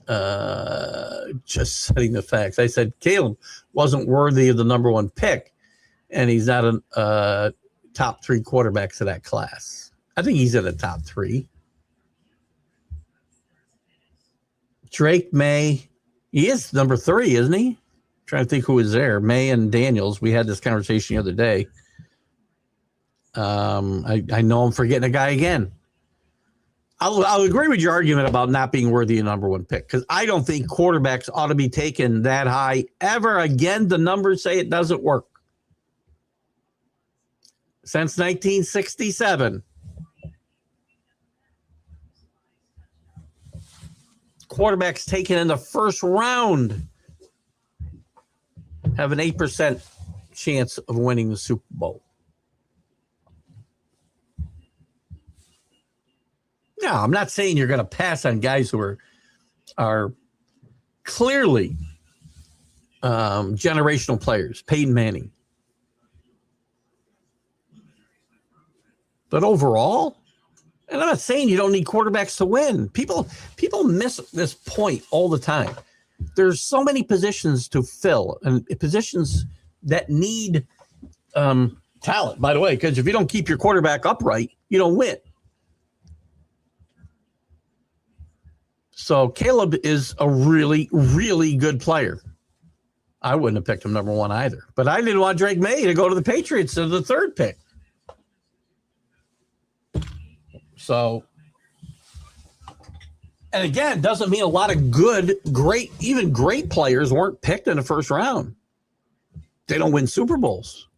it. Just setting the facts. I said Caleb wasn't worthy of the number 1 pick, and he's not a top 3 quarterbacks of that class. I think he's in the top 3. Drake May, he is number 3, isn't he? Trying to think who was there. May and Daniels. We had this conversation the other day. I know I'm forgetting a guy again. I'll agree with your argument about not being worthy of number 1 pick, because I don't think quarterbacks ought to be taken that high ever again. The numbers say it doesn't work. Since 1967, quarterbacks taken in the first round have an 8% chance of winning the Super Bowl. No, I'm not saying you're going to pass on guys who are clearly generational players. Peyton Manning. But overall, and I'm not saying you don't need quarterbacks to win. People miss this point all the time. There's so many positions to fill, and positions that need talent, by the way, because if you don't keep your quarterback upright, you don't win. So Caleb is a really, really good player. I wouldn't have picked him number 1 either. But I didn't want Drake May to go to the Patriots as the 3rd pick. So, and again, doesn't mean a lot of good, great, even great players weren't picked in the first round. They don't win Super Bowls.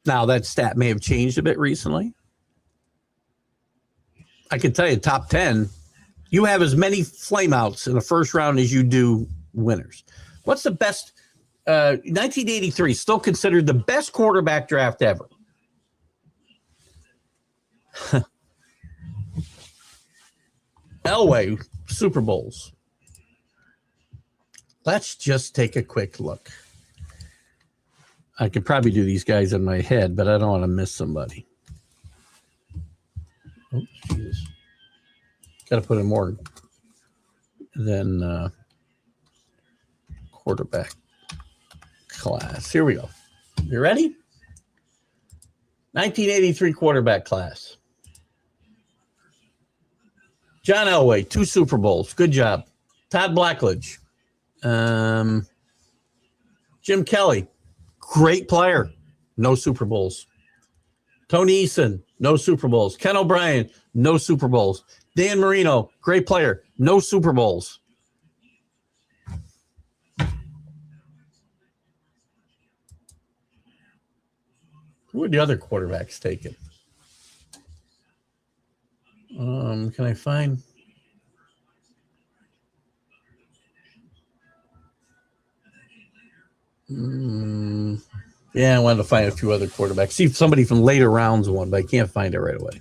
Now, that stat may have changed a bit recently. I can tell you, top 10, you have as many flameouts in the first round as you do winners. What's the best? 1983, still considered the best quarterback draft ever. Elway, Super Bowls. Let's just take a quick look. I could probably do these guys in my head, but I don't want to miss somebody. Oh, jeez. Got to put in more than quarterback class. Here we go. You ready? 1983 quarterback class. John Elway, 2 Super Bowls. Good job. Todd Blackledge. Jim Kelly, great player. No Super Bowls. Tony Eason, no Super Bowls. Ken O'Brien, no Super Bowls. Dan Marino, great player. No Super Bowls. Who are the other quarterbacks taken? Can I find? Yeah, I wanted to find a few other quarterbacks. See if somebody from later rounds won, but I can't find it right away.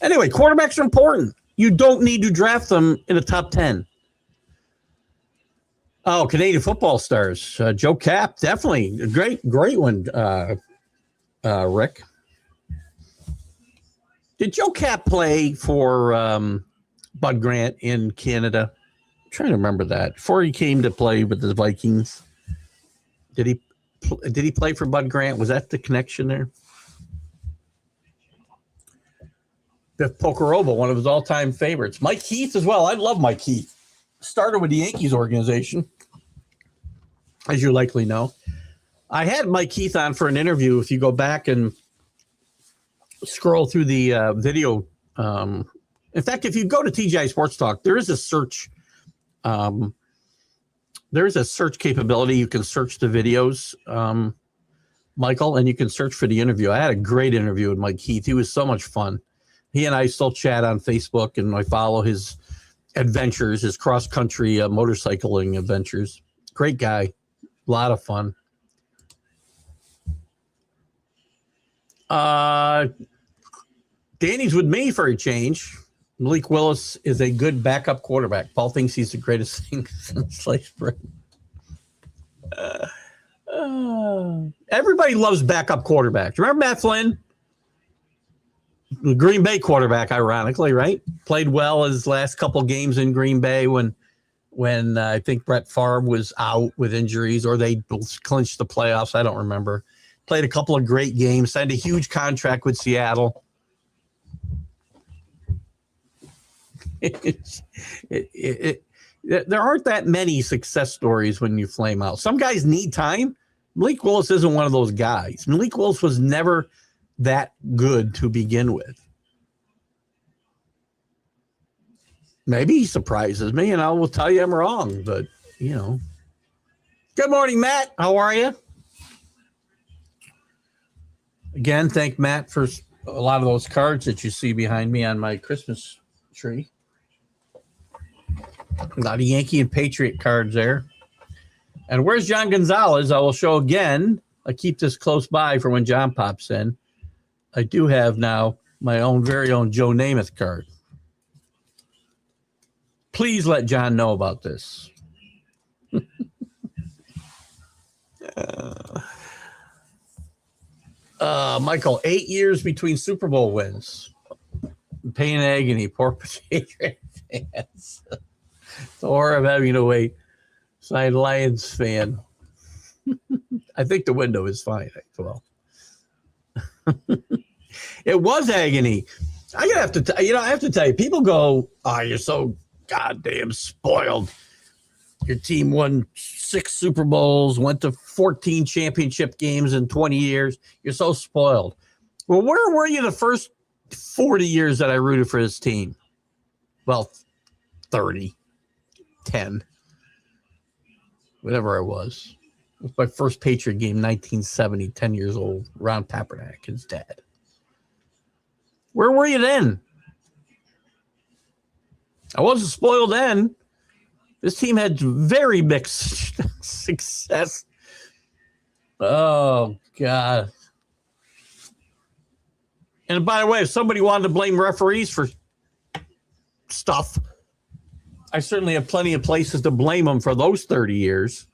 Anyway, quarterbacks are important. You don't need to draft them in the top 10. Oh, Canadian football stars. Joe Cap, definitely. A great one, Rick. Did Joe Cap play for Bud Grant in Canada? I'm trying to remember that. Before he came to play with the Vikings. Did he play for Bud Grant? Was that the connection there? Biff Pocorobo, one of his all-time favorites. Mike Heath as well. I love Mike Heath. Started with the Yankees organization, as you likely know. I had Mike Heath on for an interview. If you go back and scroll through the video. In fact, if you go to TGI Sports Talk, there is a search. There's a search capability. You can search the videos, Michael, and you can search for the interview. I had a great interview with Mike Heath. He was so much fun. He and I still chat on Facebook, and I follow his adventures, his cross-country motorcycling adventures. Great guy. A lot of fun. Danny's with me for a change. Malik Willis is a good backup quarterback. Paul thinks he's the greatest thing since sliced bread. Everybody loves backup quarterbacks. Remember Matt Flynn? The Green Bay quarterback, ironically, right? Played well his last couple games in Green Bay when I think Brett Favre was out with injuries, or they clinched the playoffs. I don't remember. Played a couple of great games, signed a huge contract with Seattle. There aren't that many success stories when you flame out. Some guys need time. Malik Willis isn't one of those guys. Malik Willis was never that good to begin with. Maybe he surprises me, and I will tell you I'm wrong, but, you know. Good morning, Matt. How are you? Again, thank Matt for a lot of those cards that you see behind me on my Christmas tree. A lot of Yankee and Patriot cards there. And where's John Gonzalez? I will show again. I keep this close by for when John pops in. I do have now my own very own Joe Namath card. Please let John know about this. Michael, 8 years between Super Bowl wins. Pain and agony, poor Patriot fans. The horror of having to wait. Signed Lions fan. I think the window is fine. Well, it was agony. I have to tell you, people go, "Oh, you're so goddamn spoiled." Your team won 6 Super Bowls, went to 14 championship games in 20 years. You're so spoiled. Well, where were you the first 40 years that I rooted for this team? Well, 30, 10, whatever I was. It was my first Patriot game, 1970, 10 years old. Ron Papernak, his dad. Where were you then? I wasn't spoiled then. This team had very mixed success. Oh, God. And by the way, if somebody wanted to blame referees for stuff, I certainly have plenty of places to blame them for those 30 years.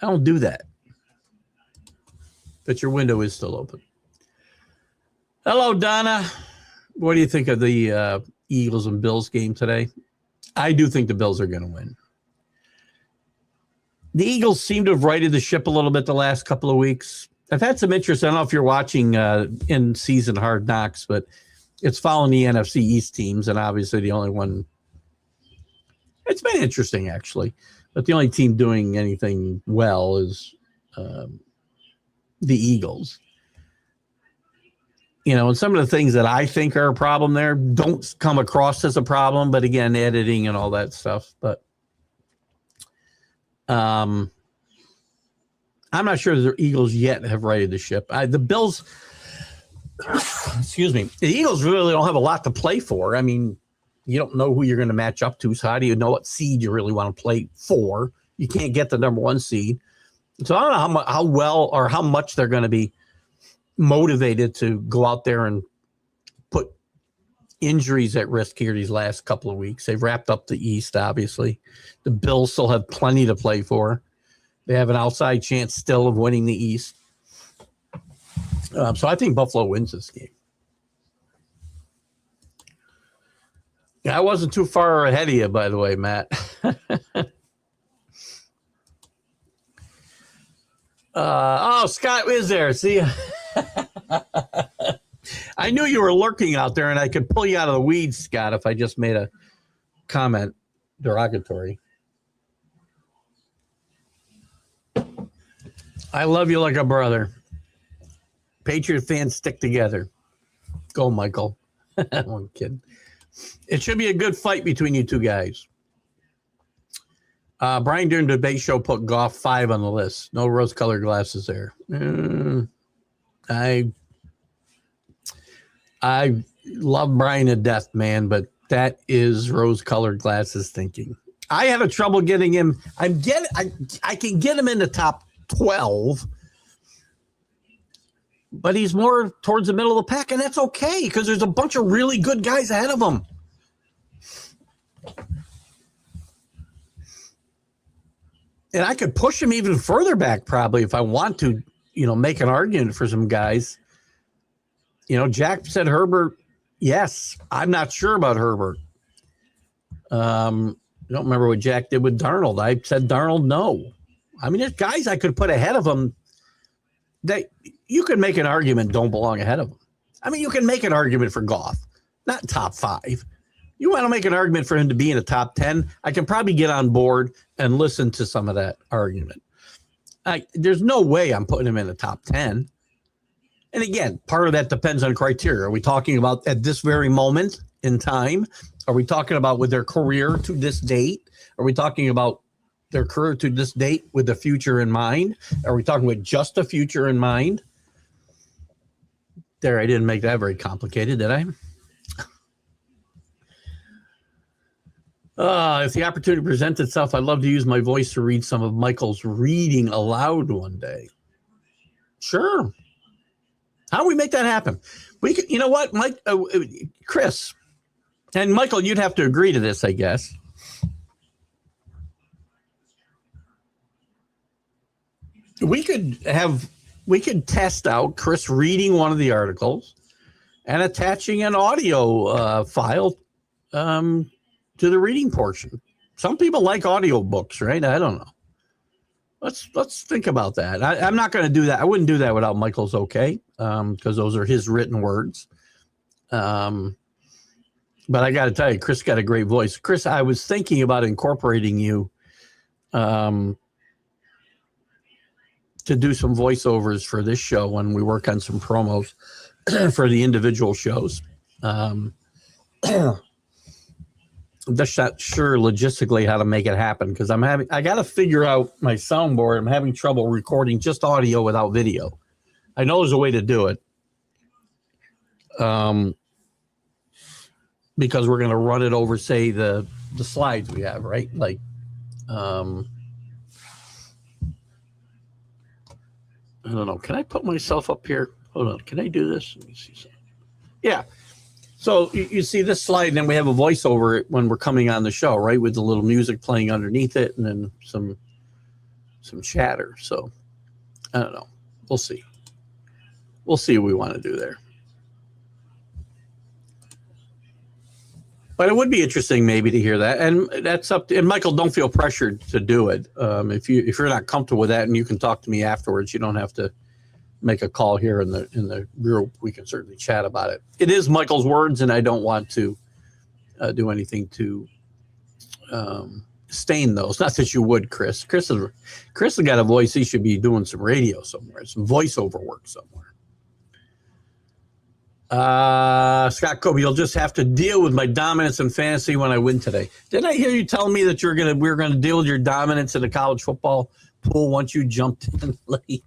I don't do that. But your window is still open. Hello, Donna. What do you think of the Eagles and Bills game today? I do think the Bills are going to win. The Eagles seem to have righted the ship a little bit the last couple of weeks. I've had some interest. I don't know if you're watching in-season Hard Knocks, but it's following the NFC East teams, and obviously the only one. It's been interesting, actually. But the only team doing anything well is the Eagles. You know, and some of the things that I think are a problem there don't come across as a problem, but again, editing and all that stuff. But I'm not sure the Eagles yet have righted the ship. The Bills, excuse me, the Eagles really don't have a lot to play for. I mean, you don't know who you're going to match up to, so how do you know what seed you really want to play for? You can't get the number 1 seed. So I don't know how well or how much they're going to be motivated to go out there and put injuries at risk here these last couple of weeks. They've wrapped up the East, obviously. The Bills still have plenty to play for. They have an outside chance still of winning the East. So I think Buffalo wins this game. Yeah, I wasn't too far ahead of you, by the way, Matt. Scott is there. See, I knew you were lurking out there, and I could pull you out of the weeds, Scott, if I just made a comment derogatory. I love you like a brother. Patriot fans stick together. Go, Michael. I'm kidding. It should be a good fight between you two guys. Brian during the debate show put Goff 5 on the list. No rose-colored glasses there. I love Brian to death, man, but that is rose-colored glasses thinking. I have a trouble getting him. I can get him in the top 12, but he's more towards the middle of the pack, and that's okay because there's a bunch of really good guys ahead of him. And I could push him even further back probably if I want to, make an argument for some guys. Jack said Herbert. Yes, I'm not sure about Herbert. I don't remember what Jack did with Darnold. I said Darnold, no. I mean, there's guys I could put ahead of him that you could make an argument don't belong ahead of him. I mean, you can make an argument for Goff, not top 5. You want to make an argument for him to be in the top 10, I can probably get on board and listen to some of that argument. There's no way I'm putting him in the top 10. And again, part of that depends on criteria. Are we talking about at this very moment in time? Are we talking about with their career to this date? Are we talking about their career to this date with the future in mind? Are we talking with just the future in mind? There, I didn't make that very complicated, did I? If the opportunity presents itself, I'd love to use my voice to read some of Michael's reading aloud one day. Sure. How do we make that happen? We could, you know what, Mike, Chris, and Michael, you'd have to agree to this, I guess. We could test out Chris reading one of the articles and attaching an audio file to the reading portion. Some people like audio books, right? I don't know. Let's think about that. I'm not going to do that. I wouldn't do that without Michael's okay, because those are his written words. But I got to tell you, Chris got a great voice. Chris, I was thinking about incorporating you to do some voiceovers for this show when we work on some promos for the individual shows. I'm just not sure logistically how to make it happen because I got to figure out my soundboard. I'm having trouble recording just audio without video. I know there's a way to do it. Because we're going to run it over, say, the slides we have, right? Like, I don't know. Can I put myself up here? Hold on. Can I do this? Let me see something. Yeah. So you see this slide, and then we have a voiceover when we're coming on the show, right? With the little music playing underneath it, and then some chatter. So I don't know. We'll see. We'll see what we want to do there. But it would be interesting maybe to hear that, and that's up to. And Michael, don't feel pressured to do it. If you're not comfortable with that, and you can talk to me afterwards, you don't have to make a call here in the group. We can certainly chat about it. It is Michael's words, and I don't want to do anything to stain those. Not that you would, Chris. Chris has got a voice. He should be doing some radio somewhere, some voiceover work somewhere. Scott Kobe, you'll just have to deal with my dominance in fantasy when I win today. Didn't I hear you tell me that we're gonna deal with your dominance in the college football pool once you jumped in late?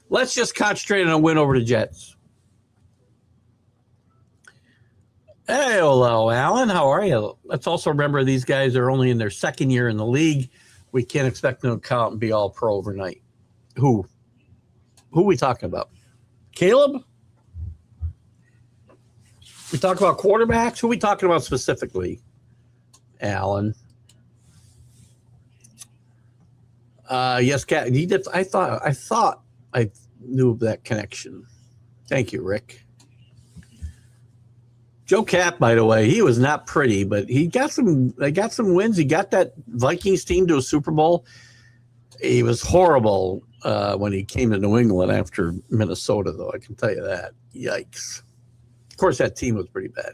Let's just concentrate on a win over the Jets. Hey, hello, Alan. How are you? Let's also remember these guys are only in their second year in the league. We can't expect them to count and be all pro overnight. Who are we talking about? Caleb? We talk about quarterbacks? Who are we talking about specifically? Alan. Yes, Cat. He did. I thought I knew that connection. Thank you, Rick. Joe Cap, by the way, he was not pretty, but he got some. They got some wins. He got that Vikings team to a Super Bowl. He was horrible when he came to New England after Minnesota, though. I can tell you that. Yikes! Of course, that team was pretty bad.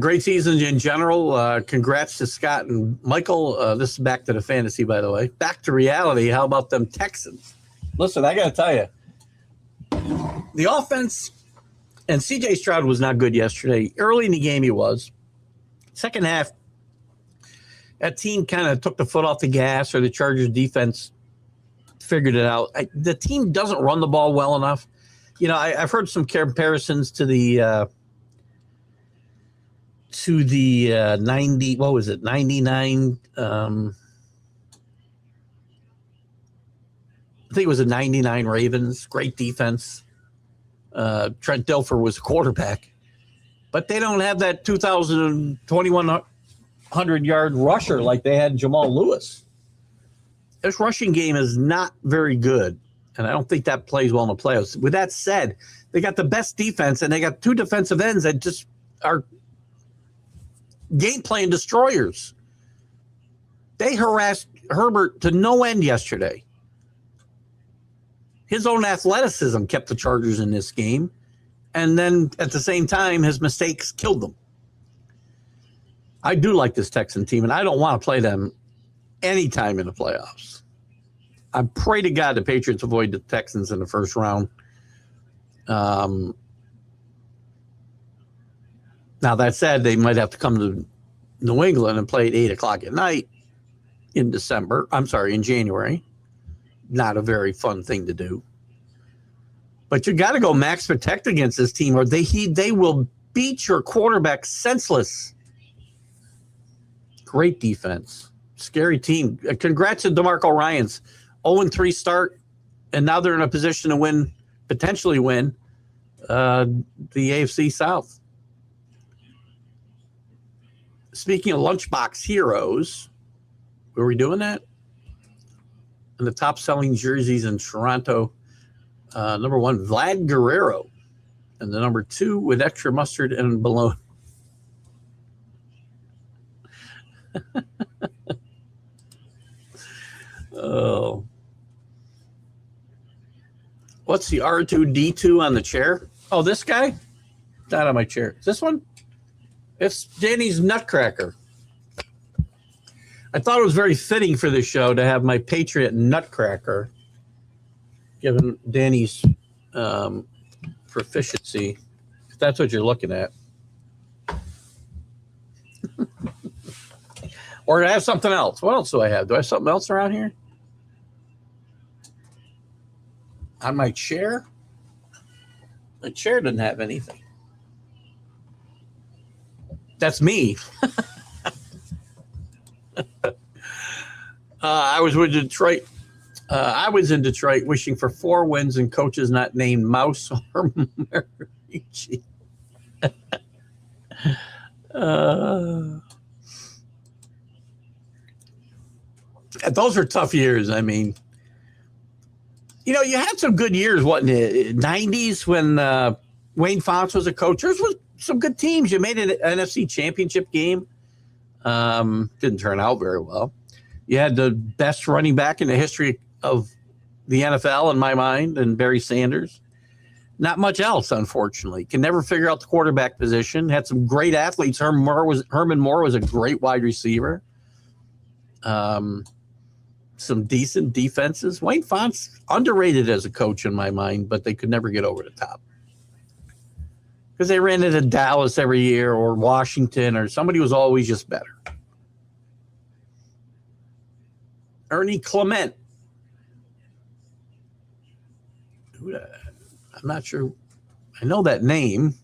Great seasons in general. Congrats to Scott and Michael. This is back to the fantasy, by the way. Back to reality. How about them Texans? Listen, I got to tell you, the offense and C.J. Stroud was not good yesterday. Early in the game, he was. Second half, that team kind of took the foot off the gas, or the Chargers defense figured it out. The team doesn't run the ball well enough. You know, I've heard some comparisons to the 90, what was it, 99, I think it was a 99 Ravens, great defense. Trent Dilfer was quarterback, but they don't have that 2,100-yard rusher like they had Jamal Lewis. This rushing game is not very good, and I don't think that plays well in the playoffs. With that said, they got the best defense, and they got two defensive ends that just are game plan destroyers. They harassed Herbert to no end yesterday. His own athleticism kept the Chargers in this game, and then at the same time, his mistakes killed them. I do like this Texan team, and I don't want to play them anytime in the playoffs. I pray to God the Patriots avoid the Texans in the first round. Now, that said, they might have to come to New England and play at 8 o'clock at night in January. Not a very fun thing to do. But you got to go max protect against this team, or they will beat your quarterback senseless. Great defense. Scary team. Congrats to DeMarco Ryans. 0-3 start, and now they're in a position to potentially win the AFC South. Speaking of lunchbox heroes, were we doing that? And the top-selling jerseys in Toronto, number 1, Vlad Guerrero, and the number 2 with extra mustard and bologna. Oh. What's the R2-D2 on the chair? Oh, this guy? Not on my chair. Is this one? It's Danny's Nutcracker. I thought it was very fitting for this show to have my Patriot Nutcracker, given Danny's proficiency, if that's what you're looking at. Or I have something else. What else do I have? Do I have something else around here? On my chair? The chair doesn't have anything. That's me. I was with Detroit. I was in Detroit wishing for 4 wins and coaches not named Mouse or Marici. Those were tough years. I mean, you know, you had some good years, what, in the 90s when Wayne Fonts was a coach. There was some good teams. You made an NFC championship game. Didn't turn out very well. You had the best running back in the history of the NFL, in my mind, and Barry Sanders. Not much else, unfortunately. Can never figure out the quarterback position. Had some great athletes. Herman Moore was a great wide receiver. Some decent defenses. Wayne Fonts, underrated as a coach in my mind, but they could never get over the top. Because they ran into Dallas every year or Washington or somebody was always just better. Ernie Clement. I'm not sure. I know that name.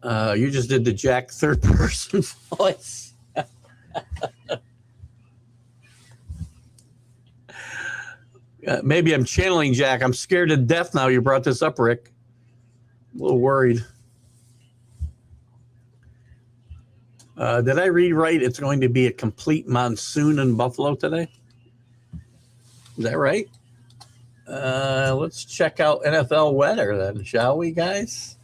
You just did the Jack third person voice. Maybe I'm channeling Jack. I'm scared to death now you brought this up, Rick. A little worried. Did I read right? It's going to be a complete monsoon in Buffalo today. Is that right? Let's check out NFL weather then, shall we, guys?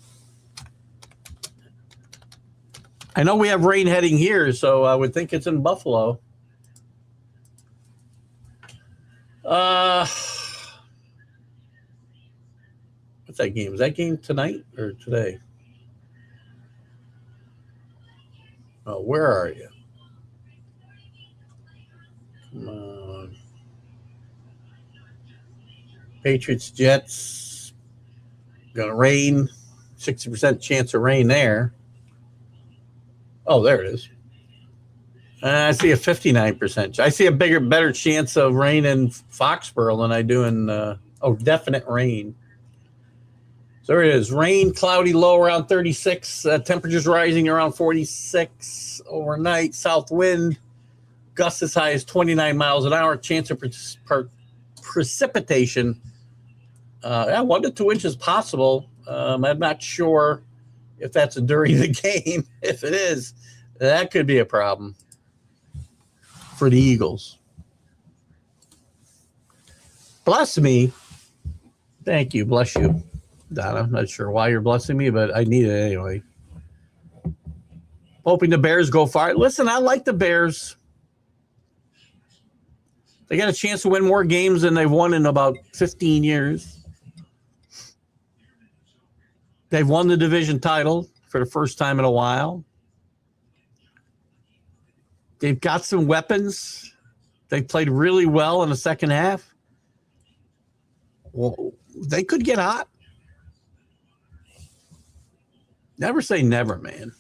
I know we have rain heading here, so I would think it's in Buffalo. What's that game? Is that game tonight or today? Oh, where are you? Come on. Patriots, Jets. Gonna rain. 60% chance of rain there. Oh, there it is. I see a 59%. I see a better chance of rain in Foxborough than I do in, definite rain. So there it is. Rain, cloudy, low around 36. Temperatures rising around 46 overnight. South wind, gusts as high as 29 miles an hour. Chance of precipitation, 1 to 2 inches possible. I'm not sure if that's during the game. If it is, that could be a problem for the Eagles. Bless me. Thank you. Bless you, Donna. I'm not sure why you're blessing me, but I need it anyway. Hoping the Bears go far. Listen, I like the Bears. They got a chance to win more games than they've won in about 15 years. They've won the division title for the first time in a while. They've got some weapons. They played really well in the second half. Well, they could get hot. Never say never, man.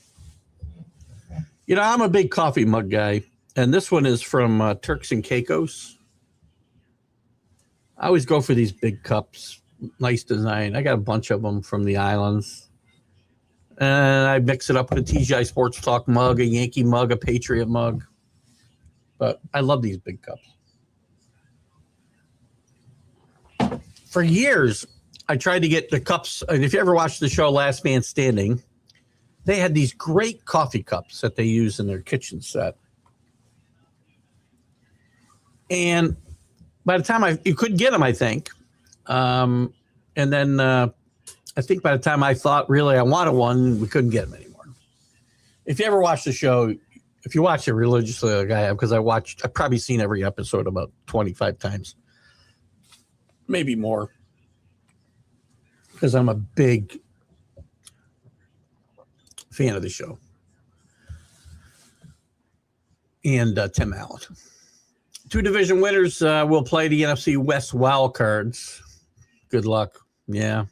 You know, I'm a big coffee mug guy, and this one is from Turks and Caicos. I always go for these big cups. Nice design. I got a bunch of them from the islands. And I mix it up with a TGI Sports Talk mug, a Yankee mug, a Patriot mug. But I love these big cups. For years, I tried to get the cups. And if you ever watched the show Last Man Standing, they had these great coffee cups that they use in their kitchen set. And by the time you couldn't get them, I think. And then I think by the time I thought really I wanted one, we couldn't get them anymore. If you ever watch the show, if you watch it religiously like I have, because I've probably seen every episode about 25 times, maybe more. because I'm a big fan of the show. And Tim Allen. 2 division winners will play the NFC West wild cards. Good luck. Yeah.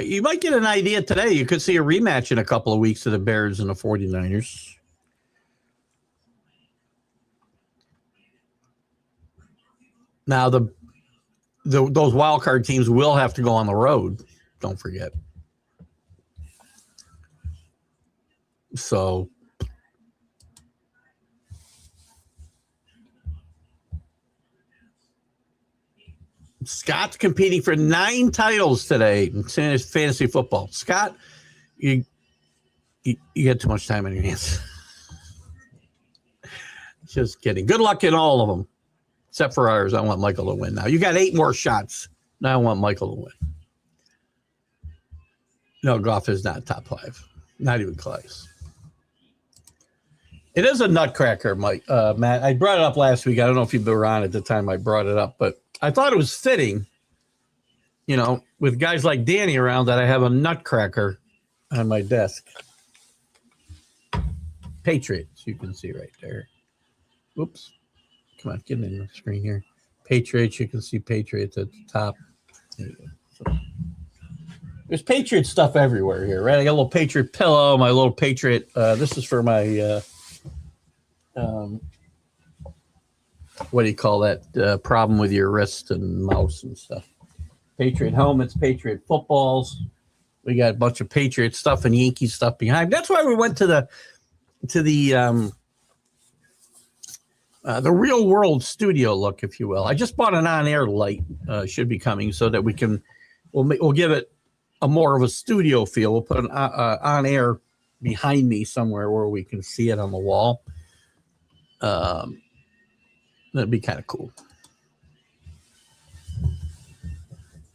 You might get an idea today. You could see a rematch in a couple of weeks of the Bears and the 49ers. Now, those wild card teams will have to go on the road. Don't forget. So, Scott's competing for 9 titles today in fantasy football. Scott, you got too much time on your hands. Just kidding. Good luck in all of them, except for ours. I want Michael to win now. You got 8 more shots. Now I want Michael to win. No, Goff is not top 5. Not even close. It is a nutcracker, Mike. Matt. I brought it up last week. I don't know if you were on at the time I brought it up, but I thought it was fitting, with guys like Danny around, that I have a nutcracker on my desk. Patriots, you can see right there. Oops. Come on, get in the screen here. Patriots, you can see Patriots at the top. There you go. So, there's Patriot stuff everywhere here, right? I got a little Patriot pillow, my little Patriot. This is for my, what do you call that? Problem with your wrist and mouse and stuff. Patriot helmets, Patriot footballs. We got a bunch of Patriot stuff and Yankee stuff behind. That's why we went to the real world studio look, if you will. I just bought an on-air light. Should be coming so that we'll give it a more of a studio feel. We'll put an on-air behind me somewhere where we can see it on the wall. That'd be kind of cool.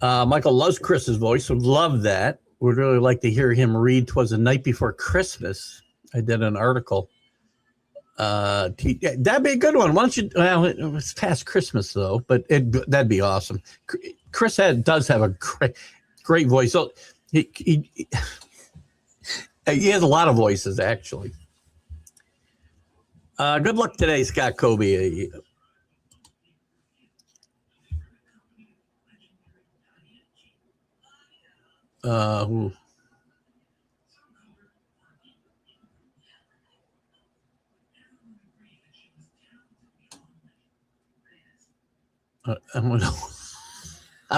Michael loves Chris's voice. Would love that. Would really like to hear him read "'Twas the Night Before Christmas." I did an article. That'd be a good one. Why don't you? Well, it's past Christmas though, but that'd be awesome. Chris does have a great voice. So he has a lot of voices actually. Good luck today, Scott Kobe. Who? I'm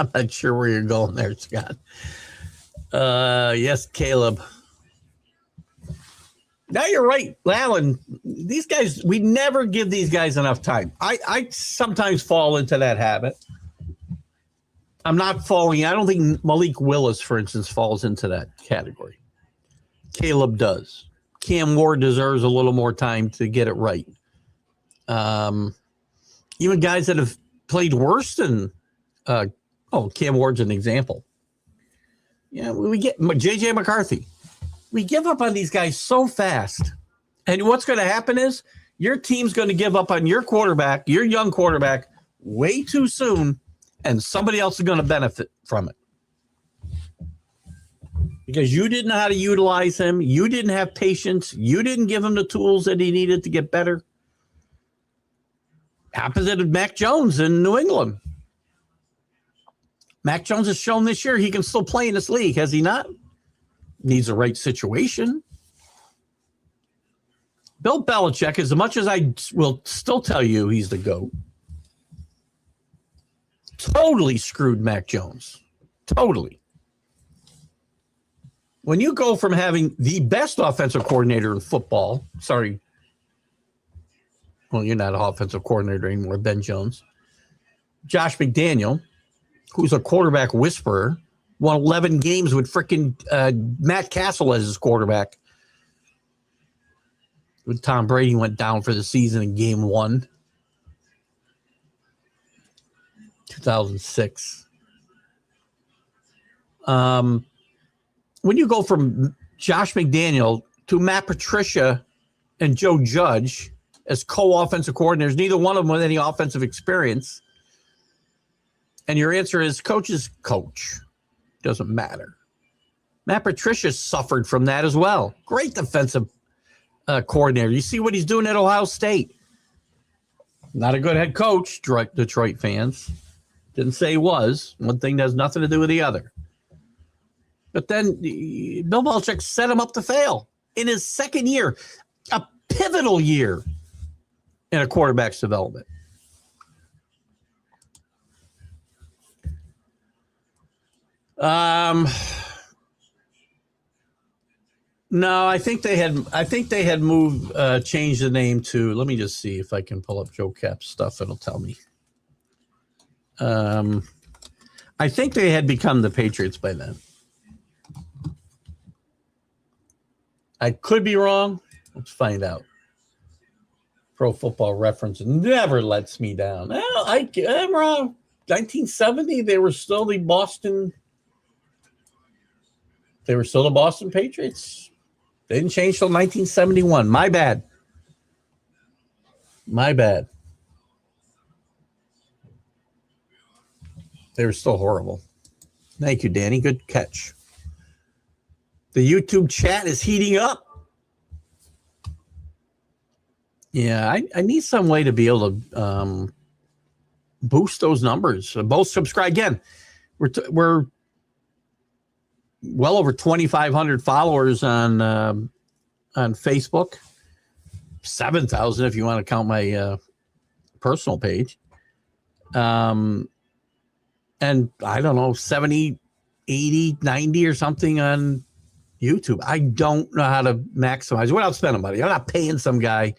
not sure where you're going there, Scott. Yes, Caleb. Now you're right, Alan. These guys, we never give these guys enough time. I sometimes fall into that habit. I'm not falling. I don't think Malik Willis, for instance, falls into that category. Caleb does. Cam Ward deserves a little more time to get it right. Even guys that have played worse than Cam Ward's an example. Yeah, we get JJ McCarthy. We give up on these guys so fast. And what's going to happen is your team's going to give up on your quarterback, your young quarterback, way too soon, and somebody else is going to benefit from it. Because you didn't know how to utilize him. You didn't have patience. You didn't give him the tools that he needed to get better. Opposite of Mac Jones in New England. Mac Jones has shown this year he can still play in this league, has he not? Needs the right situation. Bill Belichick, as much as I will still tell you he's the GOAT, totally screwed Mac Jones. Totally. When you go from having the best offensive coordinator in football, sorry, well, you're not an offensive coordinator anymore, Ben Jones, Josh McDaniel, who's a quarterback whisperer, won 11 games with freaking Matt Castle as his quarterback. When Tom Brady went down for the season in game 1, 2006. When you go from Josh McDaniel to Matt Patricia and Joe Judge as co-offensive coordinators, neither one of them with any offensive experience, And your answer is coach is coach. Doesn't matter. Matt Patricia suffered from that as well. Great defensive coordinator. You see what he's doing at Ohio State. Not a good head coach, Detroit fans. Didn't say he was. One thing has nothing to do with the other. But then Bill Belichick set him up to fail in his second year, a pivotal year in a quarterback's development. No, I think they had moved, changed the name to. Let me just see if I can pull up Joe Cap's stuff. It'll tell me. I think they had become the Patriots by then. I could be wrong. Let's find out. Pro Football Reference never lets me down. Well, I'm wrong. 1970, they were still the Boston. They were still the Boston Patriots. They didn't change till 1971. My bad. They were still horrible. Thank you, Danny. Good catch. The YouTube chat is heating up. Yeah, I need some way to be able to boost those numbers. Both subscribe again. We're well over 2,500 followers on Facebook. 7,000 if you want to count my personal page. And I don't know, 70, 80, 90 or something on YouTube. I don't know how to maximize without spending money. I'm not paying some guy,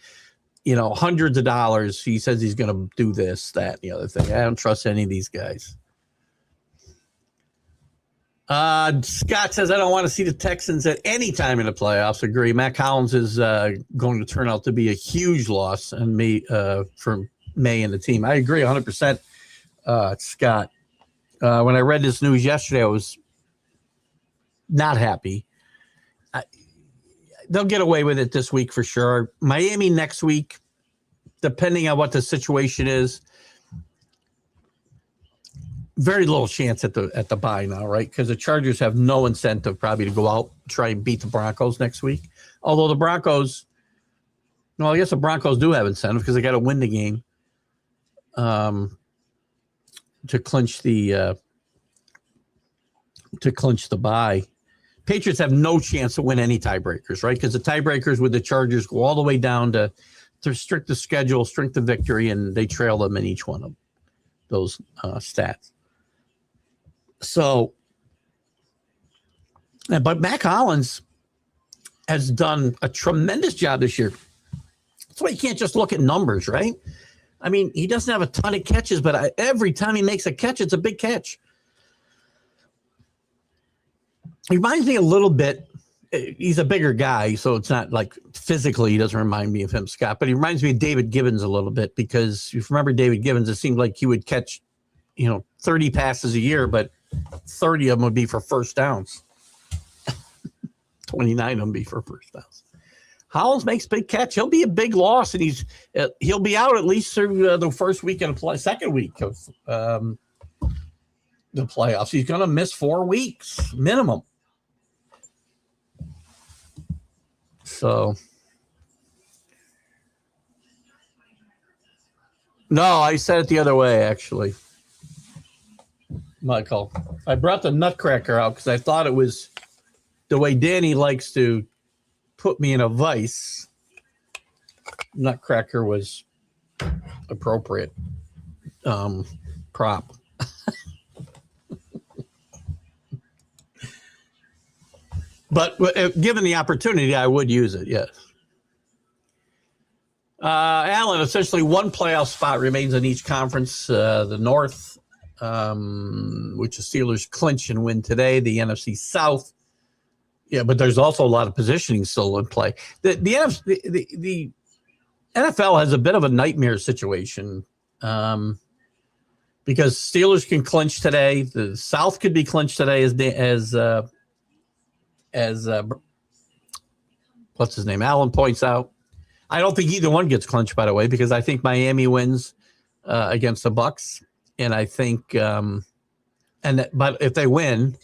hundreds of dollars. He says he's going to do this, that, and the other thing. I don't trust any of these guys. Scott says, I don't want to see the Texans at any time in the playoffs. Agree. Matt Collins is going to turn out to be a huge loss for May and the team. I agree 100%, Scott. When I read this news yesterday, I was not happy. They'll get away with it this week for sure. Miami next week, depending on what the situation is. Very little chance at the bye now, right? Because the Chargers have no incentive probably to go out and try and beat the Broncos next week. Although the Broncos, I guess the Broncos do have incentive because they got to win the game to clinch the bye. Patriots have no chance to win any tiebreakers, right? Because the tiebreakers with the Chargers go all the way down to strength of schedule, strength of victory, and they trail them in each one of those stats. So, but Matt Collins has done a tremendous job this year. That's why you can't just look at numbers, right? I mean, he doesn't have a ton of catches, but every time he makes a catch, it's a big catch. He reminds me a little bit. He's a bigger guy, so it's not like physically he doesn't remind me of him, Scott, but he reminds me of David Gibbons a little bit because if you remember David Gibbons, it seemed like he would catch, 30 passes a year, but 30 of them would be for first downs. 29 of them be for first downs. Hollins makes big catch. He'll be a big loss, and he'll be out at least through the first week of the second week of the playoffs. He's going to miss 4 weeks minimum. So, no, I said it the other way, actually. Michael, I brought the Nutcracker out because I thought it was the way Danny likes to put me in a vice. Nutcracker was appropriate prop. But given the opportunity, I would use it, yes. Alan, essentially one playoff spot remains in each conference. The North, which the Steelers clinch and win today. The NFC South. Yeah, but there's also a lot of positioning still in play. The NFL has a bit of a nightmare situation because Steelers can clinch today. The South could be clinched today as what's his name? Alan points out. I don't think either one gets clinched, by the way, because I think Miami wins against the Bucks, And I think, but if they win,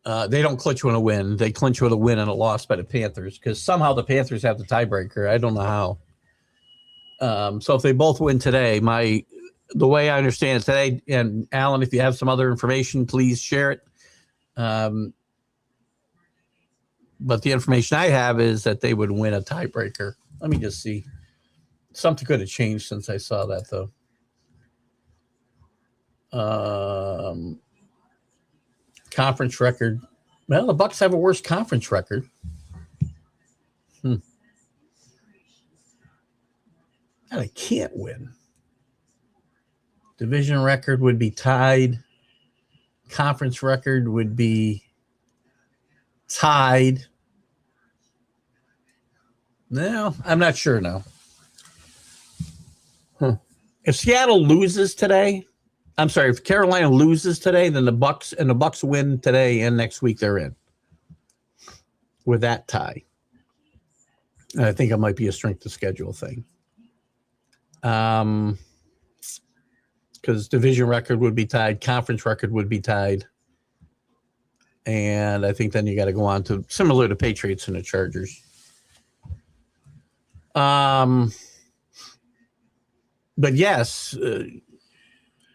they don't clinch with a win. They clinch with a win and a loss by the Panthers because somehow the Panthers have the tiebreaker. I don't know how. So if they both win today, the way I understand it today, and Alan, if you have some other information, please share it. But the information I have is that they would win a tiebreaker. Let me just see. Something could have changed since I saw that, though. Conference record. Well, the Bucks have a worse conference record. And they can't win. Division record would be tied. Conference record would be tied. No, I'm not sure now. If Seattle loses today, if Carolina loses today, then the Bucks win today and next week they're in with that tie. And I think it might be a strength of schedule thing. Because division record would be tied, conference record would be tied. And I think then you got to go on to similar to Patriots and the Chargers. But yes,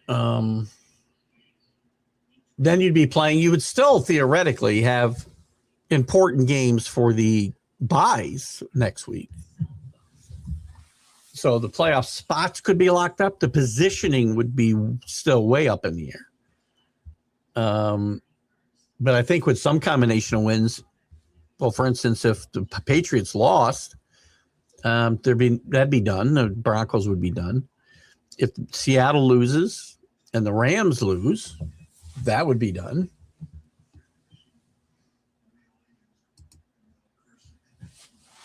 then you'd be playing. You would still theoretically have important games for the buys next week. So the playoff spots could be locked up. The positioning would be still way up in the air. But I think with some combination of wins, well, for instance, if the Patriots lost, that'd be done. The Broncos would be done. If Seattle loses and the Rams lose, that would be done.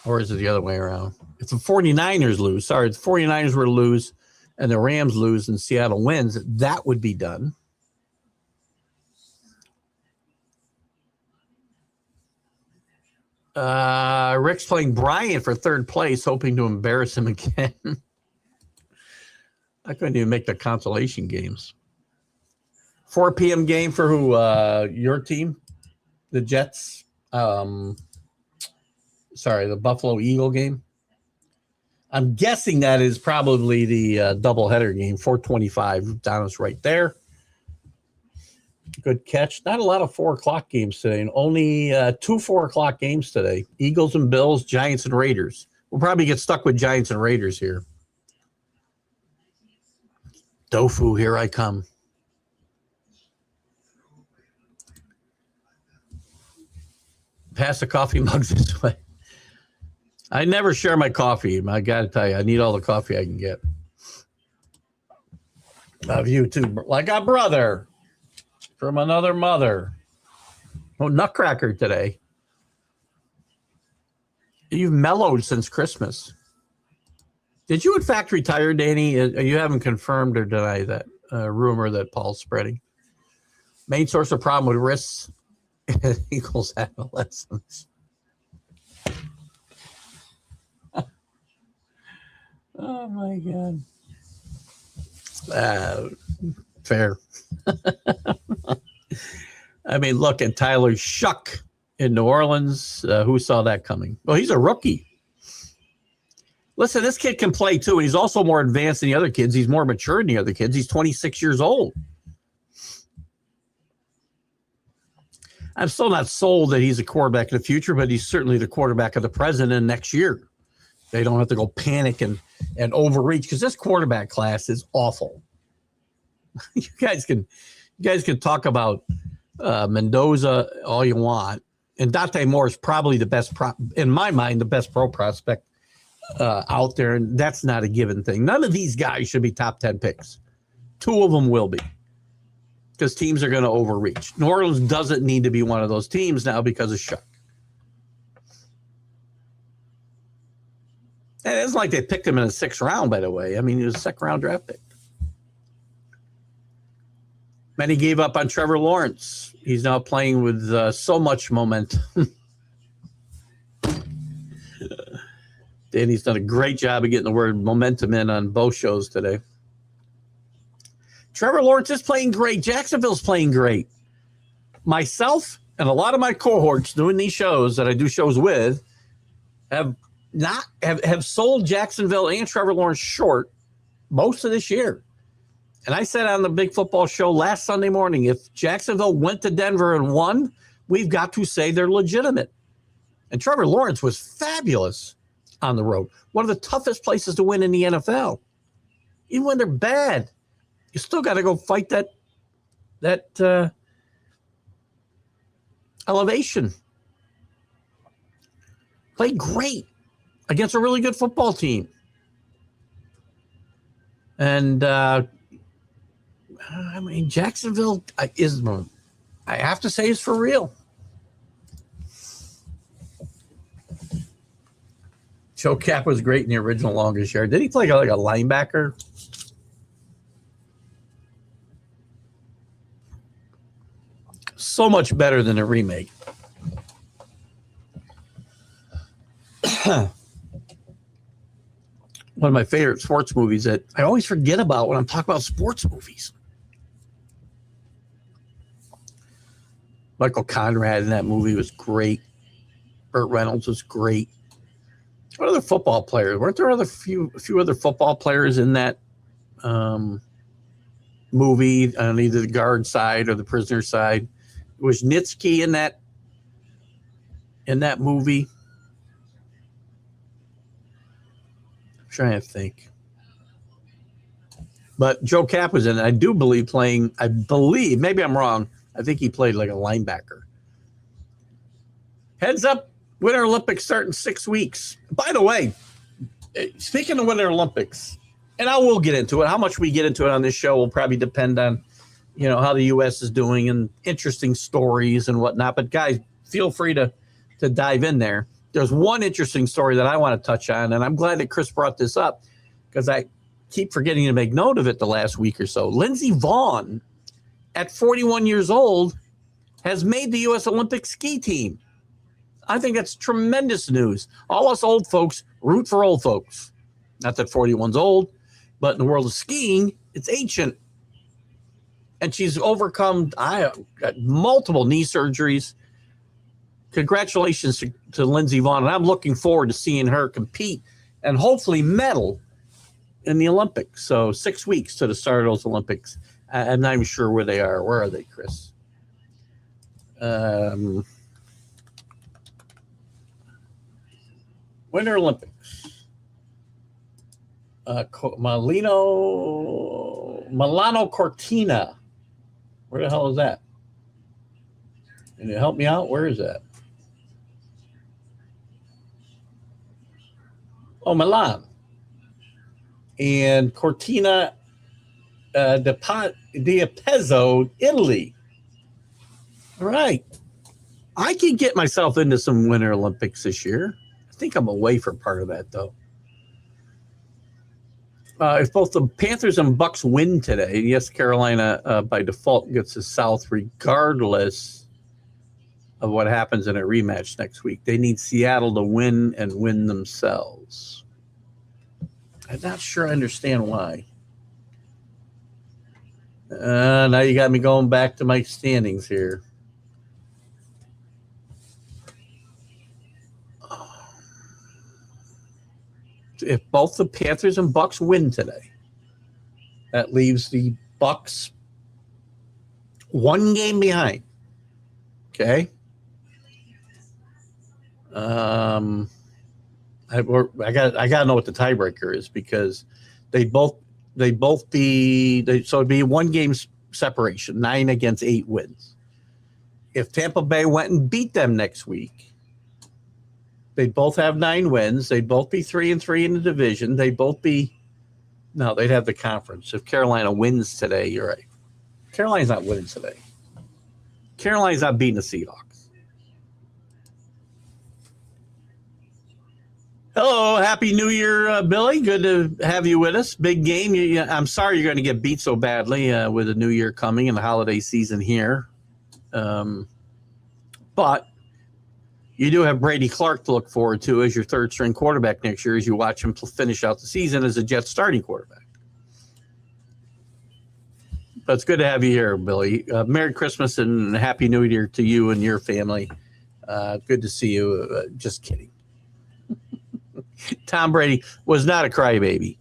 Or is it the other way around? If the 49ers lose, the 49ers were to lose and the Rams lose and Seattle wins, that would be done. Rick's playing Bryant for third place, hoping to embarrass him again. I couldn't even make the consolation games. 4 p.m. game for who? Your team? The Jets? The Buffalo Eagle game? I'm guessing that is probably the doubleheader game, 4:25. Donna's right there. Good catch. Not a lot of 4 o'clock games today, and only 2 4 o'clock games today. Eagles and Bills, Giants and Raiders. We'll probably get stuck with Giants and Raiders here. Tofu, here I come. Pass the coffee mugs this way. I never share my coffee. I got to tell you, I need all the coffee I can get. Love you too. Like a brother from another mother. Oh, Nutcracker today. You've mellowed since Christmas. Did you in fact retire, Danny? You haven't confirmed or denied that rumor that Paul's spreading. Main source of problem with wrists equals adolescence. Oh my God. Fair. I mean, look at Tyler Shuck in New Orleans. Who saw that coming? Well, he's a rookie. Listen, this kid can play too, and he's also more advanced than the other kids. He's more mature than the other kids. He's 26 years old. I'm still not sold that he's a quarterback of the future, but he's certainly the quarterback of the present and next year. They don't have to go panic and overreach because this quarterback class is awful. You guys can talk about Mendoza all you want, and Dante Moore is probably the best in my mind, the best pro prospect out there, and that's not a given thing. None of these guys should be top 10 picks. 2 of them will be because teams are going to overreach. New Orleans doesn't need to be one of those teams now because of Shuck. And it's like they picked him in the 6th round, by the way. I mean, he was a 2nd round draft pick. Many gave up on Trevor Lawrence. He's now playing with so much momentum. Danny's done a great job of getting the word momentum in on both shows today. Trevor Lawrence is playing great. Jacksonville's playing great. Myself and a lot of my cohorts doing these shows that I do shows with have sold Jacksonville and Trevor Lawrence short most of this year. And I said on the Big Football Show last Sunday morning, if Jacksonville went to Denver and won, we've got to say they're legitimate. And Trevor Lawrence was fabulous on the road. One of the toughest places to win in the NFL. Even when they're bad, you still got to go fight that elevation. Played great against a really good football team. And, I mean, Jacksonville is, I have to say, is for real. Joe Cap was great in the original Longest Yard. Did he play like a linebacker? So much better than the remake. One of my favorite sports movies that I always forget about when I'm talking about sports movies. Michael Conrad in that movie was great. Burt Reynolds was great. What other football players? Weren't there a few other football players in that movie on either the guard side or the prisoner side? Was Nitsky in that movie? I'm trying to think. But Joe Cap was in it. I believe, maybe I'm wrong, I think he played like a linebacker. Heads up, Winter Olympics start in 6 weeks. By the way, speaking of Winter Olympics, and I will get into it. How much we get into it on this show will probably depend on, how the U.S. is doing and interesting stories and whatnot. But guys, feel free to dive in there. There's one interesting story that I want to touch on, and I'm glad that Chris brought this up because I keep forgetting to make note of it the last week or so. Lindsey Vonn, at 41 years old, has made the U.S. Olympic ski team. I think that's tremendous news. All us old folks root for old folks. Not that 41's old, but in the world of skiing, it's ancient. And she's overcome multiple knee surgeries. Congratulations to Lindsey Vonn. And I'm looking forward to seeing her compete and hopefully medal in the Olympics. So 6 weeks to the start of those Olympics. I'm not even sure where they are. Where are they, Chris? Winter Olympics. Milano Cortina. Where the hell is that? Can you help me out? Where is that? Oh, Milan. And Cortina di Pezzo, Italy. All right. I can get myself into some Winter Olympics this year. I think I'm away for part of that, though. If both the Panthers and Bucks win today, yes, Carolina by default gets the South regardless of what happens in a rematch next week. They need Seattle to win and win themselves. I'm not sure I understand why. Now you got me going back to my standings here. If both the Panthers and Bucks win today, that leaves the Bucks one game behind. Okay. I got to know what the tiebreaker is because it'd be one game separation, 9 against 8 wins. If Tampa Bay went and beat them next week, they'd both have 9 wins. They'd both be 3-3 in the division. They'd have the conference. If Carolina wins today, you're right. Carolina's not winning today. Carolina's not beating the Seahawks. Hello, Happy New Year, Billy. Good to have you with us. Big game. I'm sorry you're going to get beat so badly with the New Year coming and the holiday season here. But you do have Brady Clark to look forward to as your third-string quarterback next year as you watch him finish out the season as a Jets starting quarterback. But it's good to have you here, Billy. Merry Christmas and Happy New Year to you and your family. Good to see you. Just kidding. Tom Brady was not a crybaby.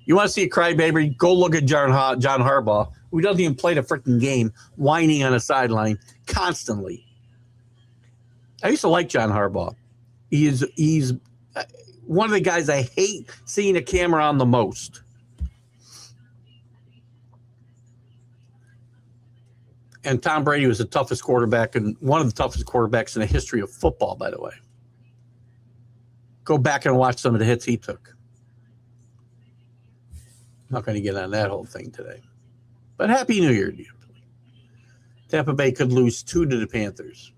You want to see a crybaby? Go look at John Harbaugh, who doesn't even play the freaking game, whining on a sideline constantly. I used to like John Harbaugh. He's one of the guys I hate seeing a camera on the most. And Tom Brady was the toughest quarterback and one of the toughest quarterbacks in the history of football, by the way. Go back and watch some of the hits he took. I'm not going to get on that whole thing today. But Happy New Year to you. Tampa Bay could lose 2 to the Panthers.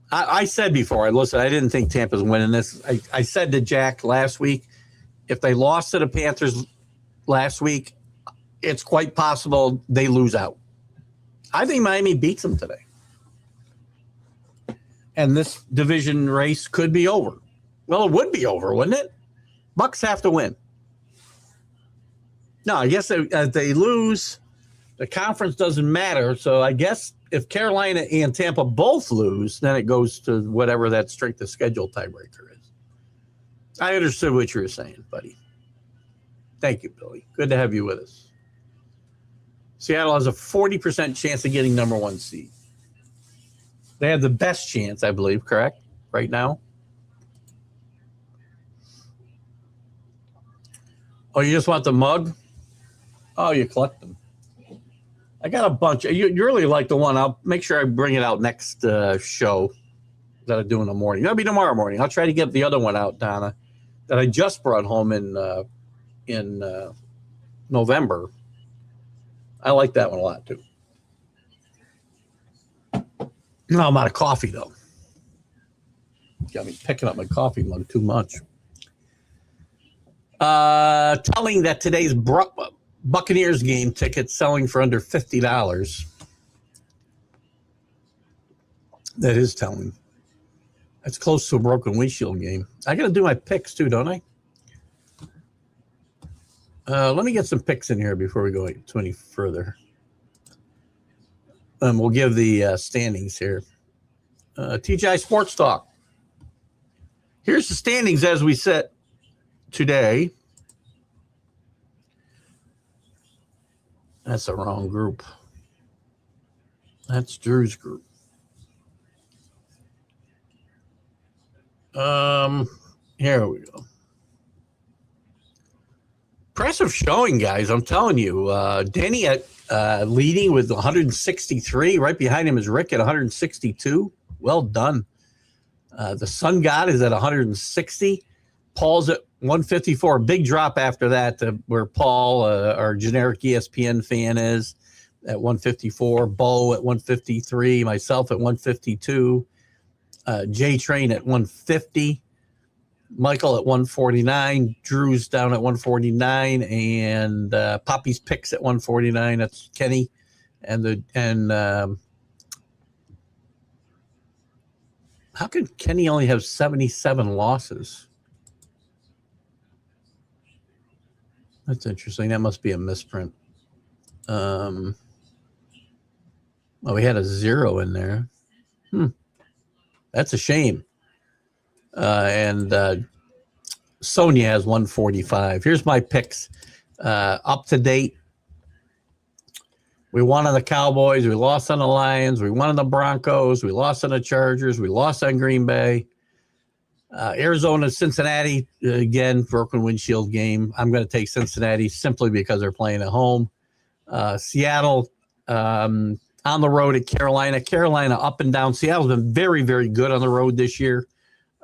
I said before, I didn't think Tampa's winning this. I said to Jack last week, if they lost to the Panthers last week, it's quite possible they lose out. I think Miami beats them today. And this division race could be over. Well, it would be over, wouldn't it? Bucks have to win. No, I guess if they lose, the conference doesn't matter. So I guess if Carolina and Tampa both lose, then it goes to whatever that strength of schedule tiebreaker is. I understood what you were saying, buddy. Thank you, Billy. Good to have you with us. Seattle has a 40% chance of getting number 1 seed. They have the best chance, I believe, correct? Right now? Oh, you just want the mug? Oh, you collect them. I got a bunch. You really like the one. I'll make sure I bring it out next show that I do in the morning. That'll be tomorrow morning. I'll try to get the other one out, Donna, that I just brought home in November. I like that one a lot, too. No, I'm out of coffee, though. Got me picking up my coffee mug too much. Telling that today's Buccaneers game ticket selling for under $50. That is telling. That's close to a broken windshield game. I got to do my picks, too, don't I? Let me get some picks in here before we go to any further. We'll give the standings here. TGI Sports Talk. Here's the standings as we sit today. That's the wrong group. That's Drew's group. Here we go. Impressive showing, guys. I'm telling you. Denny leading with 163. Right behind him is Rick at 162. Well done. The Sun God is at 160. Paul's at 154. Big drop after that to where Paul, our generic ESPN fan, is at 154. Bo at 153. Myself at 152. J Train at 150. Michael at 149. Drew's down at 149. And Poppy's Picks at 149. That's Kenny. And how could Kenny only have 77 losses? That's interesting. That must be a misprint. Well, we had a 0 in there. That's a shame. And Sonia has 145. Here's my picks. Up to date. We won on the Cowboys. We lost on the Lions. We won on the Broncos. We lost on the Chargers. We lost on Green Bay. Arizona, Cincinnati, again, broken windshield game. I'm going to take Cincinnati simply because they're playing at home. Seattle on the road at Carolina. Carolina up and down. Seattle's been very, very good on the road this year.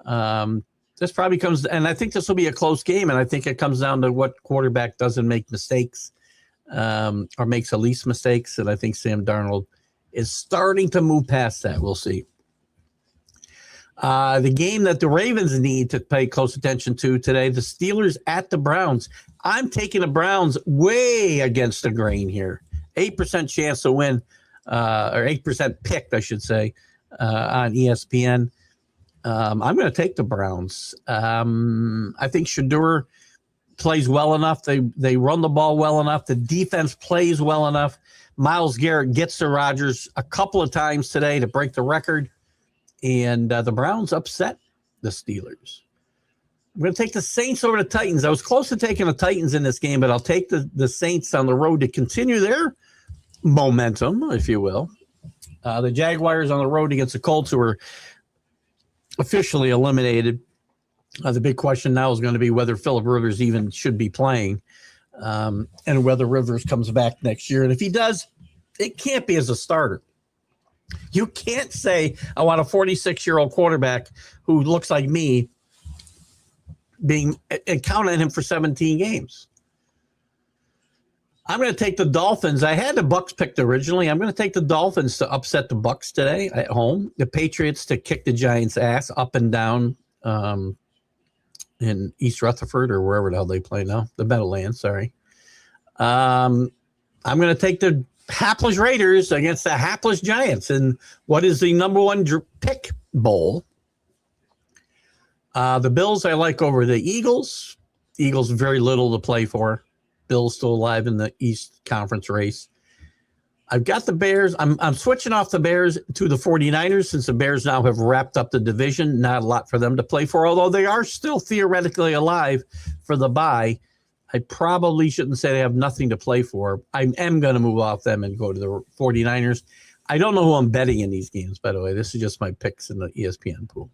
This probably comes, and I think this will be a close game, and I think it comes down to what quarterback doesn't make mistakes or makes the least mistakes, and I think Sam Darnold is starting to move past that. We'll see. The game that the Ravens need to pay close attention to today, the Steelers at the Browns. I'm taking the Browns way against the grain here. 8% chance to win, or 8% picked, I should say, on ESPN. I'm going to take the Browns. I think Shedeur plays well enough. They run the ball well enough. The defense plays well enough. Myles Garrett gets to Rodgers a couple of times today to break the record. And the Browns upset the Steelers. I'm going to take the Saints over the Titans. I was close to taking the Titans in this game, but I'll take the Saints on the road to continue their momentum, if you will. The Jaguars on the road against the Colts, who were officially eliminated. The big question now is going to be whether Phillip Rivers even should be playing, and whether Rivers comes back next year. And if he does, it can't be as a starter. You can't say, I want a 46-year-old quarterback who looks like me and count on him for 17 games. I'm going to take the Dolphins. I had the Bucs picked originally. I'm going to take the Dolphins to upset the Bucs today at home. The Patriots to kick the Giants' ass up and down in East Rutherford or wherever the hell they play now. The Meadowlands, sorry. I'm going to take the hapless Raiders against the hapless Giants in what is the number one pick bowl. The Bills I like over the Eagles. Eagles very little to play for. Bills still alive in the East Conference race. I've got the Bears. I'm switching off the Bears to the 49ers since the Bears now have wrapped up the division. Not a lot for them to play for, although they are still theoretically alive for the bye. I probably shouldn't say they have nothing to play for. I am going to move off them and go to the 49ers. I don't know who I'm betting in these games, by the way. This is just my picks in the ESPN pool.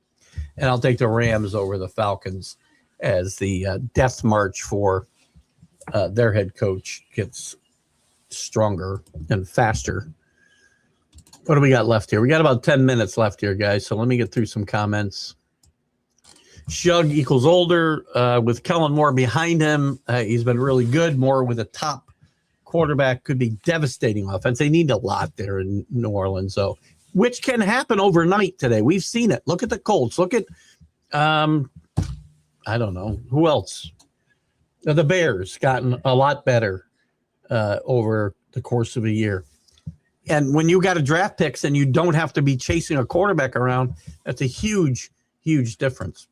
And I'll take the Rams over the Falcons as the death march for their head coach gets stronger and faster. What do we got left here? We got about 10 minutes left here, guys. So let me get through some comments. Shug equals older with Kellen Moore behind him. He's been really good. Moore with a top quarterback could be devastating offense. They need a lot there in New Orleans, though, which can happen overnight today. We've seen it. Look at the Colts. Look at, I don't know, who else? The Bears gotten a lot better over the course of a year. And when you got a draft picks and you don't have to be chasing a quarterback around, that's a huge, huge difference.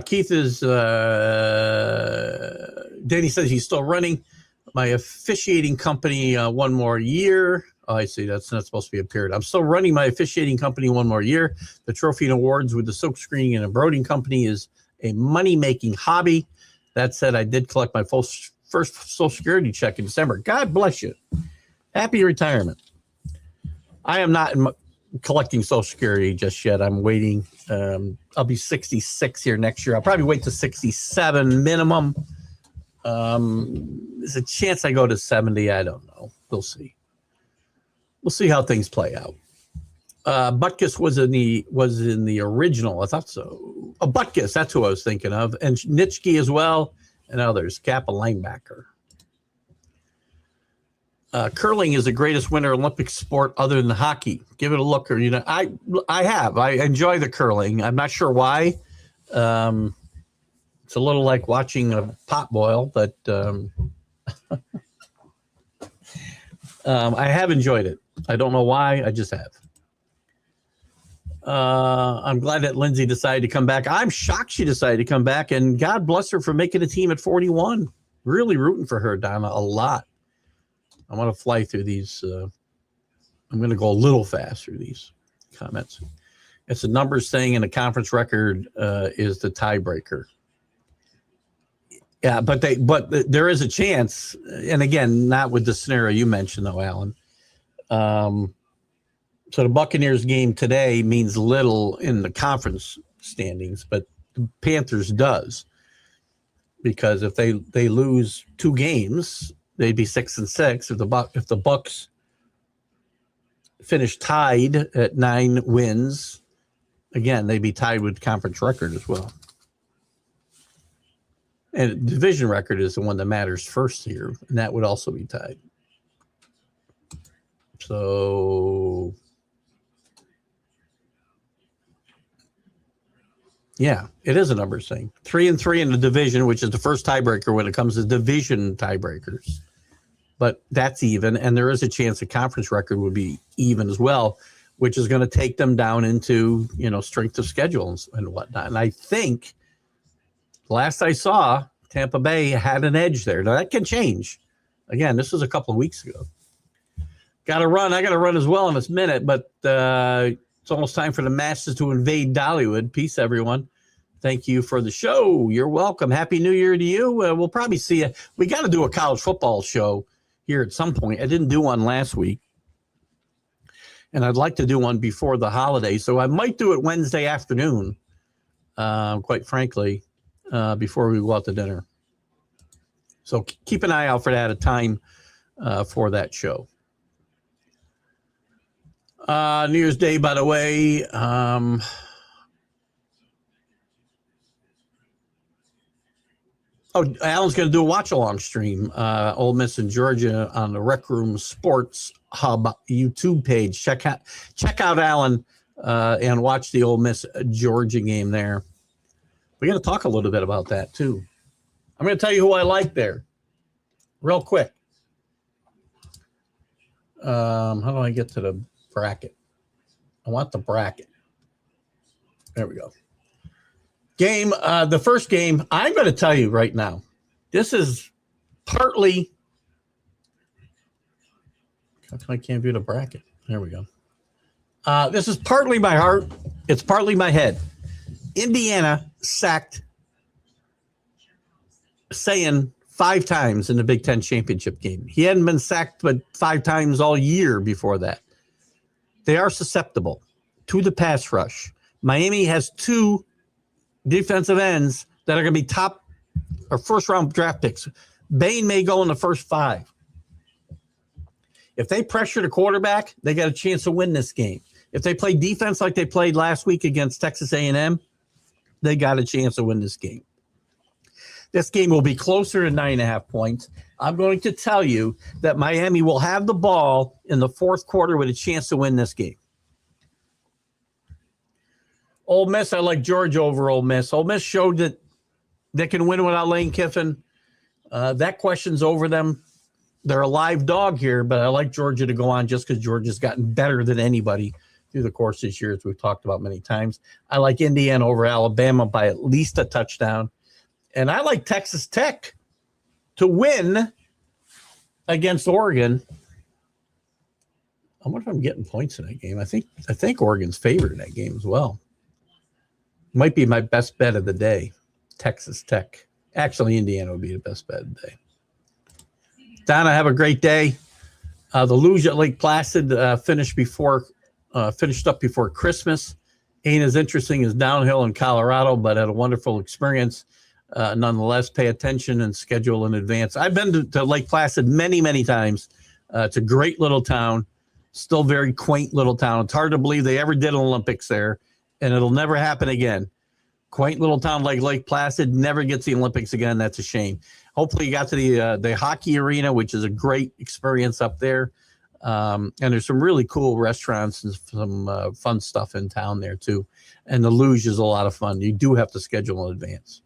Keith is, Danny says he's still running my officiating company one more year. Oh, I see. That's not supposed to be a period. I'm still running my officiating company one more year. The trophy and awards with the silk screening and embroidering company is a money-making hobby. That said, I did collect my first Social Security check in December. God bless you. Happy retirement. I am not collecting Social Security just yet. I'm waiting. I'll be 66 here next year. I'll probably wait to 67 minimum. There's a chance I go to 70. I don't know. We'll see. We'll see how things play out. Butkus was in the original. I thought so. Butkus, that's who I was thinking of, and Nitschke as well, and others. Cap a linebacker. Curling is the greatest winter Olympic sport other than hockey. Give it a look, or I enjoy the curling. I'm not sure why. It's a little like watching a pot boil, but I have enjoyed it. I don't know why. I just have. I'm glad that Lindsay decided to come back. I'm shocked she decided to come back, and God bless her for making a team at 41. Really rooting for her, Donna, a lot. I want to fly through these. I'm going to go a little fast through these comments. It's the numbers thing, and the conference record is the tiebreaker. Yeah, but there is a chance, and again, not with the scenario you mentioned, though, Alan. So the Buccaneers game today means little in the conference standings, but the Panthers does, because if they lose 2 games, they'd be 6-6. If the Bucs finish tied at 9 wins, again, they'd be tied with conference record as well. And division record is the one that matters first here, and that would also be tied. So, yeah, it is a numbers thing. 3-3 in the division, which is the first tiebreaker when it comes to division tiebreakers. But that's even, and there is a chance the conference record would be even as well, which is going to take them down into, strength of schedule and whatnot. And I think last I saw, Tampa Bay had an edge there. Now, that can change. Again, this was a couple of weeks ago. Got to run. I got to run as well in this minute, but it's almost time for the masses to invade Dollywood. Peace, everyone. Thank you for the show. You're welcome. Happy New Year to you. We'll probably see you. We got to do a college football show here at some point. I didn't do one last week, and I'd like to do one before the holidays, so I might do it Wednesday afternoon, quite frankly, before we go out to dinner. So keep an eye out for that, a time for that show. New Year's Day, by the way. Alan's going to do a watch-along stream, Ole Miss and Georgia on the Rec Room Sports Hub YouTube page. Check out Alan and watch the Ole Miss Georgia game there. We got to talk a little bit about that, too. I'm going to tell you who I like there real quick. How do I get to the bracket? I want the bracket. There we go. Game, the first game, I'm going to tell you right now, this is partly, how come I can't view the bracket? There we go. This is partly my heart. It's partly my head. Indiana sacked Sayan 5 times in the Big Ten championship game. He hadn't been sacked but 5 times all year before that. They are susceptible to the pass rush. Miami has 2 defensive ends that are going to be top or first-round draft picks. Bain may go in the first 5. If they pressure the quarterback, they got a chance to win this game. If they play defense like they played last week against Texas A&M, they got a chance to win this game. This game will be closer to 9.5 points. I'm going to tell you that Miami will have the ball in the fourth quarter with a chance to win this game. Ole Miss, I like Georgia over Ole Miss. Ole Miss showed that they can win without Lane Kiffin. That question's over them. They're a live dog here, but I like Georgia to go on just because Georgia's gotten better than anybody through the course this year, as we've talked about many times. I like Indiana over Alabama by at least a touchdown. And I like Texas Tech to win against Oregon. I wonder if I'm getting points in that game. I think Oregon's favored in that game as well. Might be my best bet of the day, Texas Tech. Actually, Indiana would be the best bet of the day. Donna, have a great day. The luge at Lake Placid finished up before Christmas. Ain't as interesting as downhill in Colorado, but had a wonderful experience. Nonetheless, pay attention and schedule in advance. I've been to Lake Placid many, many times. It's a great little town, still very quaint little town. It's hard to believe they ever did an Olympics there, and it'll never happen again. Quaint little town like Lake Placid never gets the Olympics again. That's a shame. Hopefully you got to the hockey arena, which is a great experience up there. And there's some really cool restaurants and some fun stuff in town there too. And the luge is a lot of fun. You do have to schedule in advance.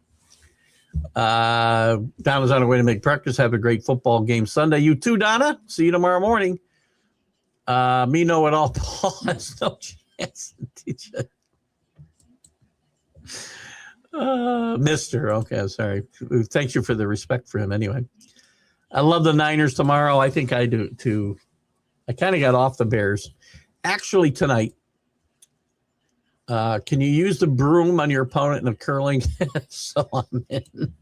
Donna's on her way to make breakfast. Have a great football game Sunday. You too, Donna. See you tomorrow morning. Me know it all. Paul has no chance. TJ. Mister. Okay, sorry. Thank you for the respect for him anyway. I love the Niners tomorrow. I think I do too. I kind of got off the Bears. Actually, tonight, can you use the broom on your opponent in the curling? So I'm in.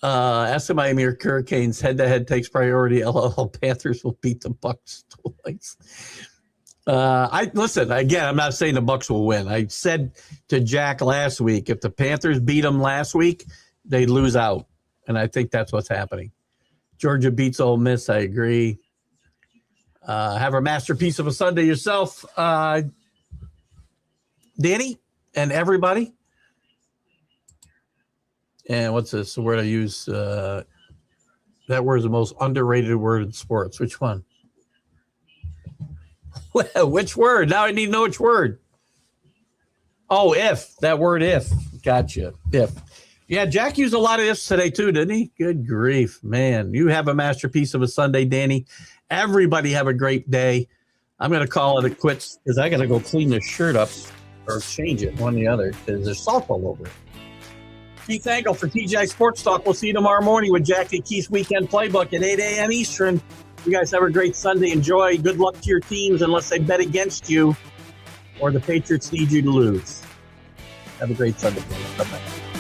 Miami Hurricanes head-to-head takes priority. LOL Panthers will beat the Bucks twice. Listen, again, I'm not saying the Bucks will win. I said to Jack last week, if the Panthers beat them last week, they'd lose out. And I think that's what's happening. Georgia beats Ole Miss. I agree. Have a masterpiece of a Sunday yourself, Danny, and everybody. And what's this? The word I use? That word is the most underrated word in sports. Which one? Which word? Now I need to know which word. Oh, if. That word if. Gotcha. If. Yeah, Jack used a lot of ifs today too, didn't he? Good grief, man. You have a masterpiece of a Sunday, Danny. Everybody have a great day. I'm going to call it a quits because I got to go clean this shirt up or change it, one or the other, because there's salt all over it. Keith Engle for TGI Sports Talk. We'll see you tomorrow morning with Jackie Keith's Weekend Playbook at 8 a.m. Eastern. You guys have a great Sunday. Enjoy. Good luck to your teams unless they bet against you or the Patriots need you to lose. Have a great Sunday. Bye-bye.